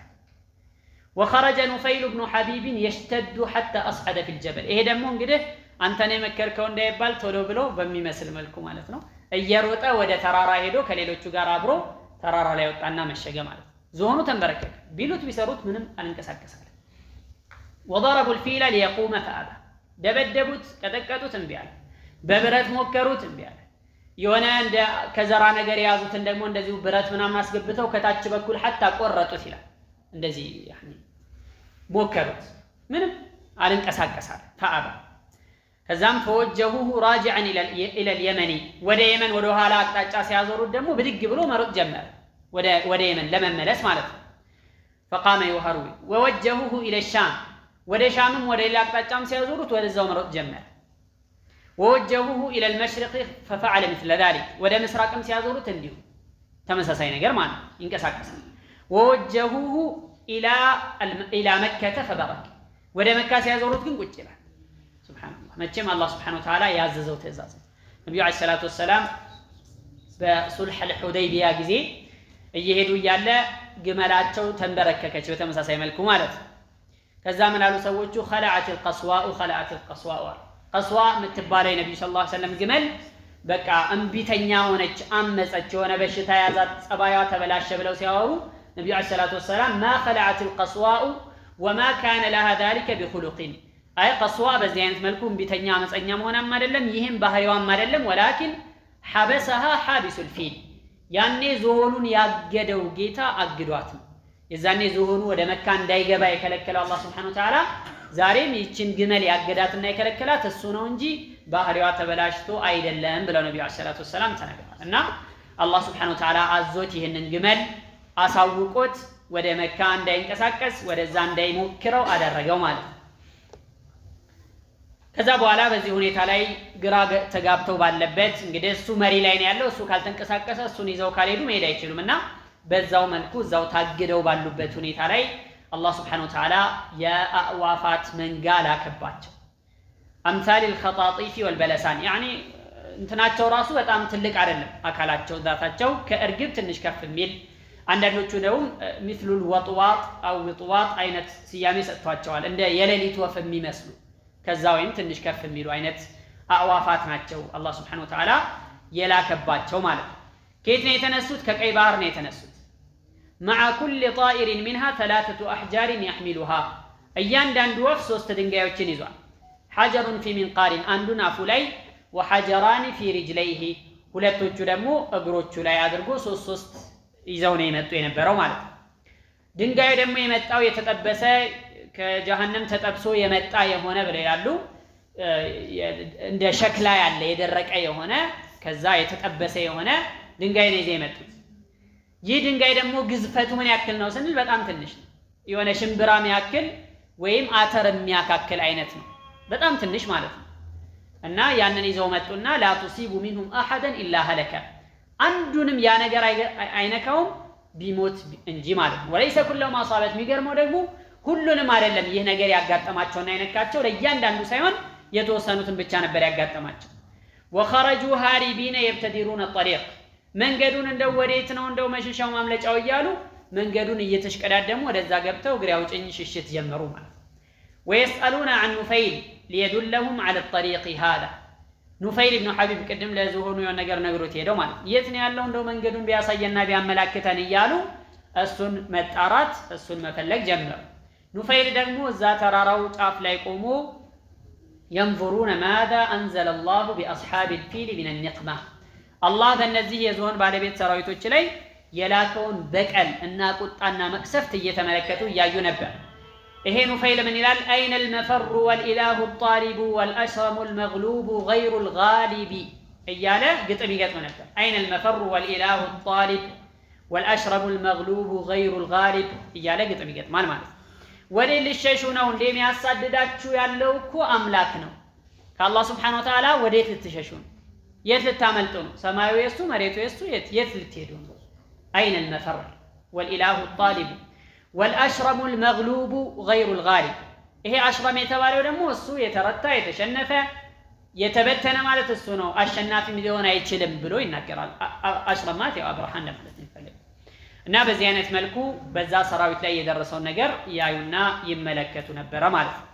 وخرج نفيل بن حبيب يشتد حتى أصعد في الجبل ይሄ ደግሞ እንግዲህ አንተ ነው መከርከው እንዳይባል ቶሎ ብሎ በሚመስል መልኩ ማለት ነው እየሮጠ ወደ ተራራ ሄዶ ከሌሎቹ ጋር አብሮ ተራራ ላይ ወጣና መሸገ ማለት ዝሆኑ ተንበረከከ ቢሉት ቢሰሩት ምንም አልንቀሳቀስ አለ وضربوا الفيل ليقوم فأبى ደበደቡት ቀጠቀጡት እንቢ አለ በብረት ሞከሩት እንቢ አለ የሆነ እንደ ከዘራ ነገር ያዙትን ደግሞ እንደዚሁ ብረት ምናምን አስገብተው ከታች በኩል حتى ቆረጡት ይላል እንደዚህ يعني ሞከሩት ምንም አልንቀሳቀስ አለ فأبى ከዛም فوجهوه راجعا الى اليمن ወደ የመን ወደ ኋላ አቅጣጫ ሲያዞሩት ደግሞ ብድግ ብሎ መሮጥ ጀመረ ወደ የመን ለመመለስ ማለት ነው فقام يهرول ووجهوه الى الشام ወደ ሻምም ወደ ሌላ አቅጣጫም ሲያዞሩት ወደዛው መሮጥ ጀመረ ووجهوه الى المشرق ففعل مثل ذلك ወደ ምስራቅም ሲያዞሩት እንዲሁ ተመሳሳይ ነገር ማለት ይንቀሳቀሳል ووجهوه الى مكة فبرك ወደ መካ ሲያዞሩት ግን ቁጭ ይላል سبحان الله መቼም አላህ Subhanahu Wa Ta'ala ያዘዘው ትእዛዝ ነብዩ አለይሂ ሰላቱ ወሰለም በሱልህ አልሁደይቢያ ጊዜ እየሄዱ ያለ ግመላቸው ተንበረከከች በተመሳሳይ መልኩ ማለት ከዛ ምን አሉ ሰዎቹ خلعت القصواء قصوا የምትባለው ነብዩ ሰለላሁ ዐለይሂ ወሰለም ግመል በቃ እንቢተኛ ሆነች አመፀች የሆነ በሽታ ያዛት ጸባያዋ ተበላሸ ብለው ሲያወሩ ነብዩ አለይሂ ሰላቱ ወሰለም ما خلعت القصواء وما كان لها ذلك بخلق አይ قصوا በዚህ አይነት መልኩ እንቢተኛ አመፀኛ መሆናም አይደለም ይሄም ባህሪዋም አይደለም ولكن حبسها حابس الفيل ያኔ ዝሆኑን ያገደው ጌታ አግዷት የዛኔ ዝሆኑ ወደ መካ እንዳይገባ የከለከለው አላህ Subhanahu Wa Ta'ala ዛሬም ይችን ግመል ያገዳትና የከለከላት እሱ ነው እንጂ ባህሪዋ ተበላሽቶ አይደለም ብለው ነብዩ አለይሂ ሰላቱ ወሰለም ተናግረዋል እና አላህ Subhanahu Wa Ta'ala አዞት ይሄንን ግመል አሳውቆት ወደ መካ እንዳይንቀሳቀስ ወደዛ እንዳይሞክረው አደረገው ማለት ነው ከዛ በኋላ በዚህ ሁኔታ ላይ ግራ ተጋብተው ባለበት እንግዲህ እሱ መሪ ላይ ነው ያለው እሱ ካልተንቀሳቀሰ እሱን ይዘው ካልሄዱ መሄድ አይችሉምና በዛው መልኩ እዛው ታግደው ባሉበት ሁኔታ ላይ አላህ Subhanahu Wa Ta'ala የአዋፋት መንጋ ላከባቸው አምሳል الخطاطيف والبلسان يعني እንትናቸው ራሱ በጣም ትልቅ አይደለም አካላቸው ዛታቸው ከእርግብ ትንሽ ከፍ የሚል አንዳንዶቹ ደግሞ مثل الوطواط او وطواط አይነት ስያሜ ሰጥቷቸዋል እንደ የሌሊት ወፍ የሚመስሉ ከዛ ወይም ትንሽ ከፍ የሚሉ አይነት አዕዋፋት ናቸው አላህ Subhanahu Wa Ta'ala የላከባቸው ማለት ነው ከየት ነው የተነሱት ከቀይ ባህር ነው የተነሱት مع كل طائر منها 3 احجار يحملها እያንዳንዱ ወፍ 3 ድንጋዮችን ይዟል حجر في منقار አንዱን አፉ ላይ وحجران في رجليه ሁለቶቹ ደግሞ እግሮቹ ላይ አድርጎ 3 ይዘው ነው የመጡ የነበረው ማለት ነው ድንጋዩ ደግሞ የመጣው የተጠበሰ ከጀሃነም ተጠብሶ የመጣ የሆነ ብለው ይላሉ እንደ ሸክላ ያለ የደረቀ የሆነ ከዛ የተጠበሰ የሆነ ድንጋይ ነው ይዘው የመጡት ይህ ድንጋይ ደግሞ ግዝፈቱ ምን ያክል ነው ስንል በጣም ትንሽ ነው የሆነ ሽምብራ የሚያክል ወይም አተር የሚያካክል አይነት ነው በጣም ትንሽ ማለት ነው እና ያንን ይዘው መጡና لا تصيب منهم احدا الا هلك አንዱንም ያ ነገር አይነካውም ቢሞት እንጂ ማለት ነው ወለይሰ ኩሉ ማሳበት የሚገርመው ደግሞ ሁሉንም አይደለም ይህ ነገር ያጋጠማቸውና አይነካቸው ለእያንዳንዱ ሳይሆን የተወሰኑትን ብቻ ነበር ያጋጠማቸው وخرجوا هاربين يبتدرون الطريق መንገዱን እንደው ወዴት ነው እንደው መሸሻው ማምለጫው እያሉ መንገዱን እየተሽቀዳደሙ ወደዛ ገብተው እግር ያውጭኝ ሽሽት ጀመሩ ማለት ويسالون عن نفيل ليدلهم على الطريق هذا نفيل بن حبيب قدم ለዝሆኑ የሆነ ነገር ነግሮት ሄደው ማለት የት ነው ያለው እንደው መንገዱን ቢያሳየና ቢያመላክተን እያሉ እሱን መጣራት እሱን መፈለግ ጀመሩ نفيل ደግሞ እዛ ተራራው ጫፍ ላይ ቆሞ ينظرون ماذا انزل الله باصحاب الفيل من النقمه الله በእነዚህ የዝሆን ባለቤት ሰራዊቶች ላይ የላከውን በቀል እና ቁጣና መቅሰፍት እየተመለከቱ ያዩ ነበር ይሄ نفيل ምን ይላል اين المفر والاله الطالب والاشرم المغلوب غير الغالب እያለ ግጥም ይገጥም ነበር اين المفر والاله الطالب والاشرم المغلوب غير الغالب እያለ ግጥም ይገጥማል ማለት ወደ ልሸሹ ነው እንደሚያሳድዳችሁ ያለው እኮ አምላክ ነው ከአላህ Subhanahu Wa Ta'ala ወዴት ልትሸሹ ነው የት ልታመልጡ ነው ሰማዩ የሱ መሬቱ የሱ የት ልትሄዱ ነው اين المفر والاله الطالب والاشرم المغلوب غير الغالب ይሄ አሽረም የተባለው ደግሞ እሱ የተረታ የተሸነፈ የተበተነ ማለት እሱ ነው አሸናፊ ሊሆን አይችልም ብሎ ይናገራል አሽረማት ያው አብርሃም ነበር ይፈልግ እና በዚህ አይነት መልኩ በዛ ሰራዊት ላይ የደረሰው ነገር ያዩና ይመለከቱ ነበር ማለት ነው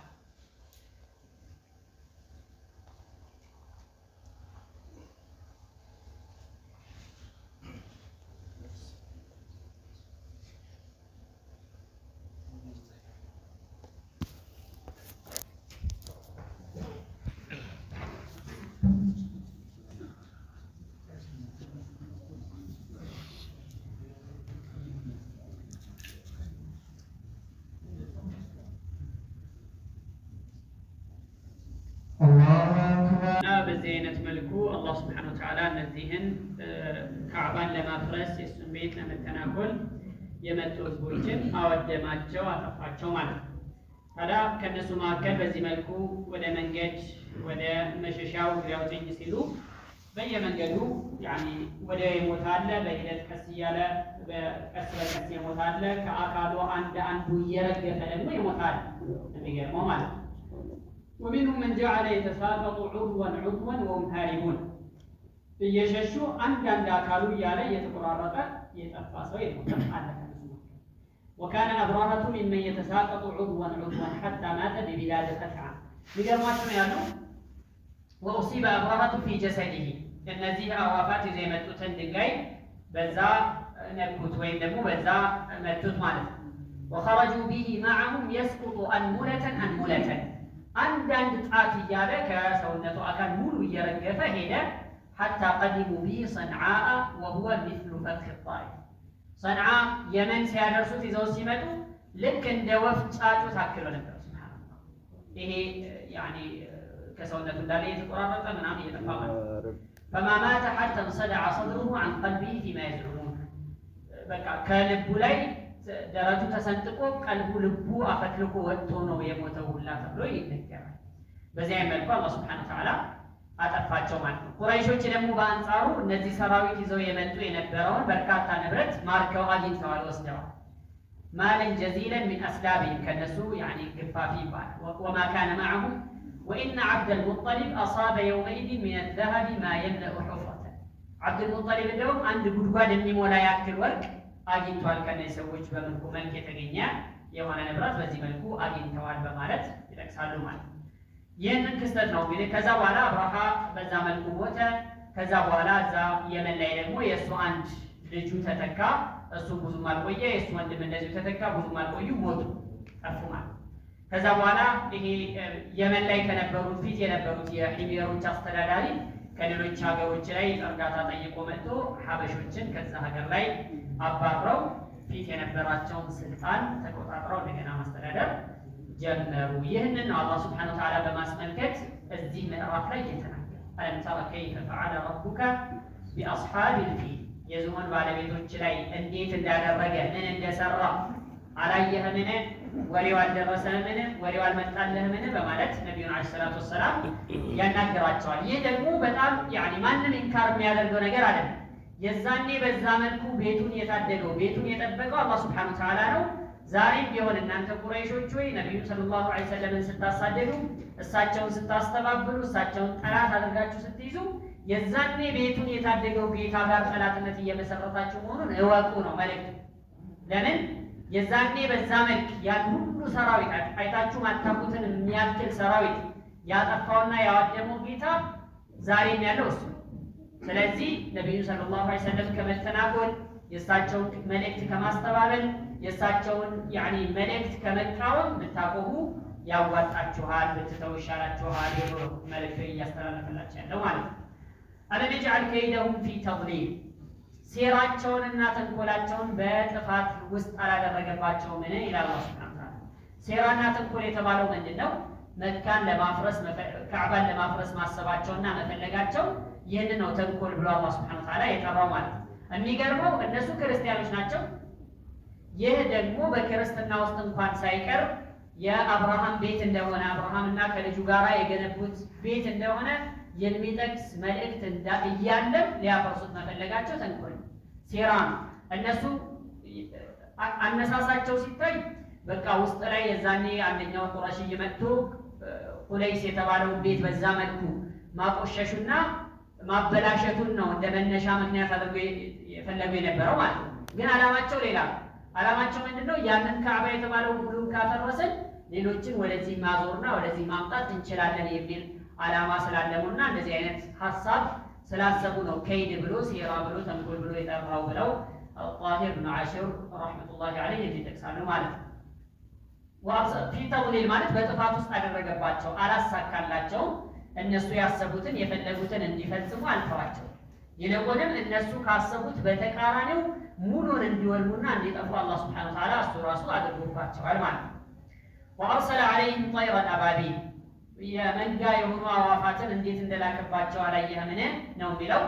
በዚህ አይነት መልኩ አላህ Subhanahu Wa Ta'ala እነዚህን ካዕባን ለማፍረስ የሱን ቤት ለመተናኮል የመጡ ህዝቦችን አወደማቸው አጠፋቸው ማለት ነው ታዲያ ከነሱ መካከል በዚህ መልኩ ወደ መንገድ ወደ መሸሻው ያውጥኝ ሲሉ በየመንገዱ ያኒ ወደ ይሞታል በሂደት ቀስ እያለ በቀስ በቀስ ይሞታል ከአካሉ አንዱ እየረገፈ ደግሞ ይሞታል የሚገርመው ማለት ነው ومنهم من جعل يتساقط عضوا وهم هاربون እየሸሹ አንድ አካሉ ያለ እየተቆራረጠ የጠፋ ሰው ይሞታል وكان أبرهة ممن يتساقط عضوا حتى مات ببلاد خثعم بجمعنا ያለው وأصيب أبرهة في جسده እነዚህ አዋፋት زي መጡትን ድንጋይ በዛ ነኩት ወይም ደግሞ በዛ መቱት ማለት ነው وخرجوا به معهم يسقط أنملة አንዳንድ ጣት እያለ ከሰውነቱ አካል ሙሉ እየረገፈ ሄደ حتى قدموا به صنعاء وهو مثل فتح الطائف صنعاء የመን ሲያደርሱት ይዘው ሲመጡ ልክ እንደ ወፍ ጫጩት ታክሎ ነበር ሱብሃንአላህ ይሄ ያኒ ከሰውነቱ እንዳለ የተቆራረጠ ምናምን እየጠፋ ማለት فما مات حتى انصدع صدره عن قلبه فيما يزعمون በቃ ከልቡ ላይ ደረቱ ተሰንጥቆ ቀልቡ ልቡ አፈትልኮ ወጥቶ ነው የሞተው ሁላ ተብሎ ይነገራል በዚያ መልኩ አላህ Subhanahu Wa Ta'ala አጠፋቸው ማለት ነው ቁረይሾች ደግሞ በአንጻሩ እነዚህ ሰራዊት ይዘው የመጡ የነበረውን በርካታ ንብረት ማርከው አግኝተዋል ወስደዋል ማለን ጀዚለን من اسلابهم ከነሱ يعني ግፋፊ ይባላል وما كان معهم وإن عبد المطلب أصاب يومئذ من الذهب ما يملأ حفرة عبد المطلب اليوم عند ጉድጓድ የሚሞላ ያክል ወርቅ አግኝቷል ከነዚህ ሰዎች በመልኩ መልክ የተገኘ የሆነ ንብረት በዚህ መልኩ አግኝተዋል በማለት ይጠቅሳሉ ማለት ነው። ይህንን ክስተት ነው እንግዲህ ከዛ በኋላ አብርሃ በዛ መልኩ ሞተ። ከዛ በኋላ እዛ የመን ላይ ደግሞ የእሱ አንድ ልጁ ተተካ። እሱ ብዙም አልቆየ፣ የእሱ ወንድም እንደዚሁ ተተካ፣ ብዙም አልቆዩ፣ ሞቱ፣ ጠፉ ማለት። ከዛ በኋላ ይሄ የመን ላይ ከነበሩት ፊት የነበሩት የሂሚሮች አስተዳዳሪ ከሌሎች ሀገሮች ላይ እርዳታ ጠይቆ መጥቶ ሀበሾችን ከዛ ሀገር ላይ አባረው ፊት የነበራቸውን ስልጣን ተቆጣጥረው እንደገና ማስተዳደር ጀመሩ። ይህንን ነው አላህ ሱብሓነሁ ወተዓላ በማስመልከት እዚህ ምዕራፍ ላይ የተናገረው። አለም ተረ ከይፈ ፈዐለ ረቡከ ቢአስሓቢል ፊል የዝሆን ባለቤቶች ላይ እንዴት እንዳደረገ ምን እንደሰራ አላየህምን? ወሬው አልደረሰህምን? ወሬው አልመጣልህምን? በማለት ነቢዩን ዓለይሂ ሰላቱ ወሰላም ያናገራቸዋል። ይህ ደግሞ በጣም ማንም ኢንካር የሚያደርገው ነገር አይደለም። የዛኔ በዛ መልኩ ቤቱን የታደገው ቤቱን የጠበቀው አላህ ሱብሓነሁ ወተዓላ ነው። ዛሬም ቢሆን እናንተ ቁረይሾች ወይ ነቢዩ ሰለላሁ ዐለይሂ ወሰለምን ስታሳደዱ፣ እሳቸውን ስታስተባብሉ፣ እሳቸውን ጠላት አድርጋችሁ ስትይዙ የዛኔ ቤቱን የታደገው ጌታ ጋር ጠላትነት እየመሰረታችሁ መሆኑን እወቁ ነው መልእክቱ። ለምን የዛኔ በዛ መልክ ያን ሁሉ ሰራዊት አይታችሁ ማታቁትን የሚያክል ሰራዊት ያጠፋውና ያዋደመው ጌታ ዛሬም ያለው እሱ። ስለዚህ ነቢዩ ሰለላሁ ዐለይሂ ወሰለም ከመተናኮል የእሳቸውን መልእክት ከማስተባበል የእሳቸውን መልእክት ከመቃወም ብታቆሙ ያዋጣችኋል፣ ብትተው ይሻላችኋል ብሎ መልእክት እያስተላለፈላቸው ያለው ማለት ነው። አለም የጅዐል ከይደሁም ፊ ተድሊል ሴራቸውንና ተንኮላቸውን በጥፋት ውስጥ አላደረገባቸውምን ይላል አላህ ሱብሓነሁ ወተዓላ። ሴራና ተንኮል የተባለው ምንድን ነው? መካን ለማፍረስ ካዕባን ለማፍረስ ማሰባቸውና መፈለጋቸው ይህንን ነው ተንኮል ብሎ አላህ ሱብሓነሁ ወተዓላ የጠራው ማለት ነው። የሚገርመው እነሱ ክርስቲያኖች ናቸው። ይህ ደግሞ በክርስትና ውስጥ እንኳን ሳይቀር የአብርሃም ቤት እንደሆነ አብርሃምና ከልጁ ጋር የገነቡት ቤት እንደሆነ የሚጠቅስ መልእክት እያለም ሊያፈርሱት መፈለጋቸው ተንኮል ሴራ ነው። እነሱ አነሳሳቸው ሲታይ በቃ ውስጥ ላይ የዛኔ አንደኛው ቁረሽ እየመጡ ቁለይስ የተባለውን ቤት በዛ መልኩ ማቆሸሹና ማበላሸቱን ነው እንደ መነሻ ምክንያት አድርገው የፈለጉ የነበረው ማለት ነው። ግን አላማቸው ሌላ ነው። አላማቸው ምንድነው? ያንን ካዕባ የተባለውን ሁሉም ካፈረስን ሌሎችን ወደዚህ ማዞርና ወደዚህ ማምጣት እንችላለን የሚል አላማ ስላለሙና እንደዚህ አይነት ሐሳብ ስላሰቡ ነው ከይድ ብሎ ሴራ ብሎ ተንኮል ብሎ የጠራው ብለው ጣሂር ብን ዓሽር ረሕመቱላሂ ዐለይህ ይጠቅሳሉ ማለት ነው። ፊ ተድሊል ማለት በጥፋት ውስጥ አደረገባቸው፣ አላሳካላቸውም። እነሱ ያሰቡትን የፈለጉትን እንዲፈጽሙ አልተዋቸው። ይልቁንም እነሱ ካሰቡት በተቃራኒው ሙሉን እንዲወልሙና እንዲጠፉ አላህ ሱብሓነሁ ወተዓላ እሱ ራሱ አድርጎባቸዋል ማለት ነው። ወአርሰለ ዐለይሂም ጠይረን አባቢል የመንጋ የሆኑ አዋፋትን እንዴት እንደላከባቸው አላየህምን ነው የሚለው።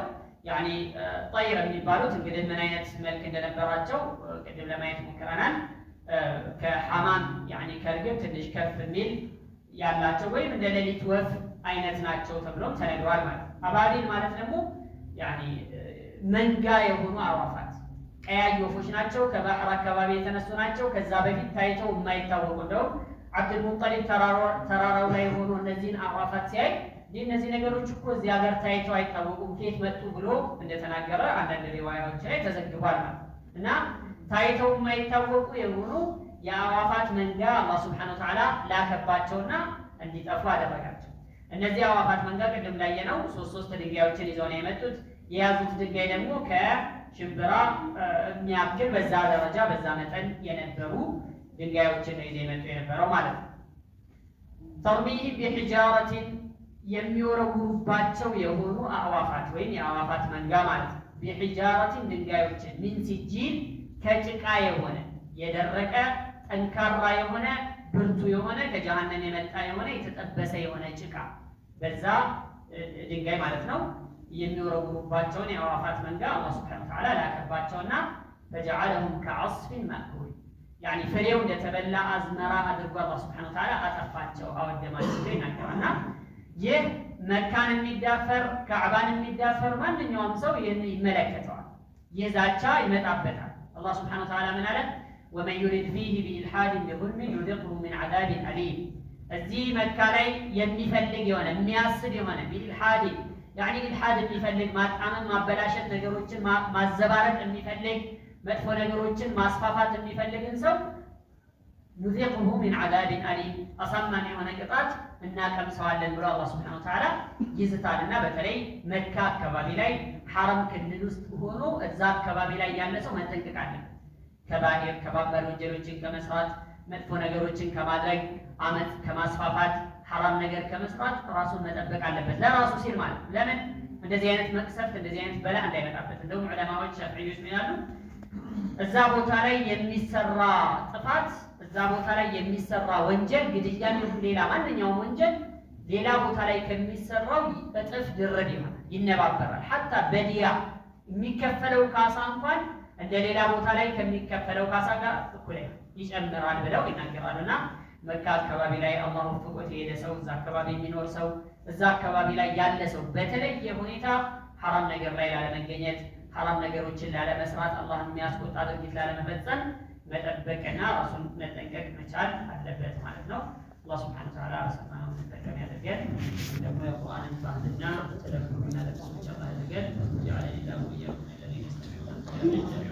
ጠይር የሚባሉት እንግዲህ ምን አይነት መልክ እንደነበራቸው ቅድም ለማየት ሞክረናል። ከሐማም ከርግብ ትንሽ ከፍ የሚል ያላቸው ወይም እንደ ሌሊት ወፍ አይነት ናቸው ተብሎም ተነግሯል ማለት ነው። አባቢል ማለት ደግሞ መንጋ የሆኑ አዋፋት ቀያይ ወፎች ናቸው። ከባህር አካባቢ የተነሱ ናቸው። ከዛ በፊት ታይተው የማይታወቁ እንደውም አብዱልሙጠሊብ ተራራው ላይ ሆኖ እነዚህን አዕዋፋት ሲያይ እነዚህ ነገሮች እኮ እዚህ ሀገር ታይተው አይታወቁም ከየት መጡ ብሎ እንደተናገረ አንዳንድ ሪዋያዎች ላይ ተዘግቧል ማለት እና ታይተው የማይታወቁ የሆኑ የአዕዋፋት መንጋ አላህ ሱብሓነሁ ወተዓላ ላከባቸውና እንዲጠፉ አደረጋቸው። እነዚህ አዕዋፋት መንጋ ቅድም ላየነው ሶስት ድንጋዮችን ይዘው ነው የመጡት። የያዙት ድንጋይ ደግሞ ከሽምብራ የሚያክል በዛ ደረጃ በዛ መጠን የነበሩ ድንጋዮችን ነው ይዘው የመጡ የነበረው ማለት ነው። ተርሚሂም ቢሒጃረቲን የሚወረውሩባቸው የሆኑ አዕዋፋት ወይም የአዕዋፋት መንጋ ማለት ነው። ቢሒጃረቲን ድንጋዮችን ሚን ሲጂል ከጭቃ የሆነ የደረቀ ጠንካራ የሆነ ብርቱ የሆነ ከጀሃነም የመጣ የሆነ የተጠበሰ የሆነ ጭቃ በዛ ድንጋይ ማለት ነው የሚወረውሩባቸውን የአዕዋፋት መንጋ አላህ ሱብሓነሁ ወተዓላ ላከባቸውና ፈጀዐለሁም ከዐስፊን መእኩል ፍሬው እንደተበላ አዝመራ አድርጎ አላህ ሱብሓነሁ ወተዓላ አጠፋቸው፣ አወደማቸው ይናገራልና ይህ መካን የሚዳፈር ካዕባን የሚዳፈር ማንኛውም ሰው ይህን ይመለከተዋል። ይህ ዛቻ ይመጣበታል። አላህ ሱብሓነሁ ወተዓላ ምን አለ? ወመን ዩሪድ ፊህ ቢኢልሓድን ቢዙልሚን ዩዚቅሁ ሚን ዐዛቢን አሊም እዚህ መካ ላይ የሚፈልግ የሆነ የሚያስብ የሆነ ቢልሃዲ ያኒ ኢልሃድ የሚፈልግ ማጣመም ማበላሸት ነገሮችን ማዘባረቅ የሚፈልግ መጥፎ ነገሮችን ማስፋፋት የሚፈልግን ሰው ኑዚቁሁ ሚን ዐዛቢን አሊም አሳማኝ የሆነ ቅጣት እናቀምሰዋለን ብሎ አላህ ሱብሓነሁ ወተዓላ ይዝታልና በተለይ መካ አካባቢ ላይ ሐረም ክልል ውስጥ ሆኖ እዛ አካባቢ ላይ ያለ ሰው መጠንቀቅ አለበት። ከባኢር ከባባድ ወንጀሎችን ከመስራት መጥፎ ነገሮችን ከማድረግ አመት ከማስፋፋት ሐራም ነገር ከመስራት ራሱን መጠበቅ አለበት ለራሱ ሲል ማለት ለምን እንደዚህ አይነት መቅሰፍት እንደዚህ አይነት በላ እንዳይመጣበት እንደውም ዑለማዎች ሸፍዒዮች ምን ያሉ እዛ ቦታ ላይ የሚሰራ ጥፋት እዛ ቦታ ላይ የሚሰራ ወንጀል ግድያ ሌላ ማንኛውም ወንጀል ሌላ ቦታ ላይ ከሚሰራው እጥፍ ድርብ ይሆናል ይነባበራል ሐታ በዲያ የሚከፈለው ካሳ እንኳን እንደ ሌላ ቦታ ላይ ከሚከፈለው ካሳ ጋር እኩል ይጨምራል ብለው ይናገራሉና መካ አካባቢ ላይ አላህ ወፍቆት የሄደ ሰው እዛ አካባቢ የሚኖር ሰው እዛ አካባቢ ላይ ያለ ሰው በተለየ ሁኔታ ሐራም ነገር ላይ ላለመገኘት ሐራም ነገሮችን ላለመስራት አላህ የሚያስቆጣ ድርጊት ላለመፈጸም መጠበቅና ራሱን መጠንቀቅ መቻል አለበት ማለት ነው። አላህ ሱብሓነሁ ወተዓላ ሰማነው ተጠቀም ያደርገን ደግሞ የቁርአንን ባህልና ተደብሩና ለተሰማው ያደርገን ያለ ኢላሁ ይያቁ ለሊስተሚዑ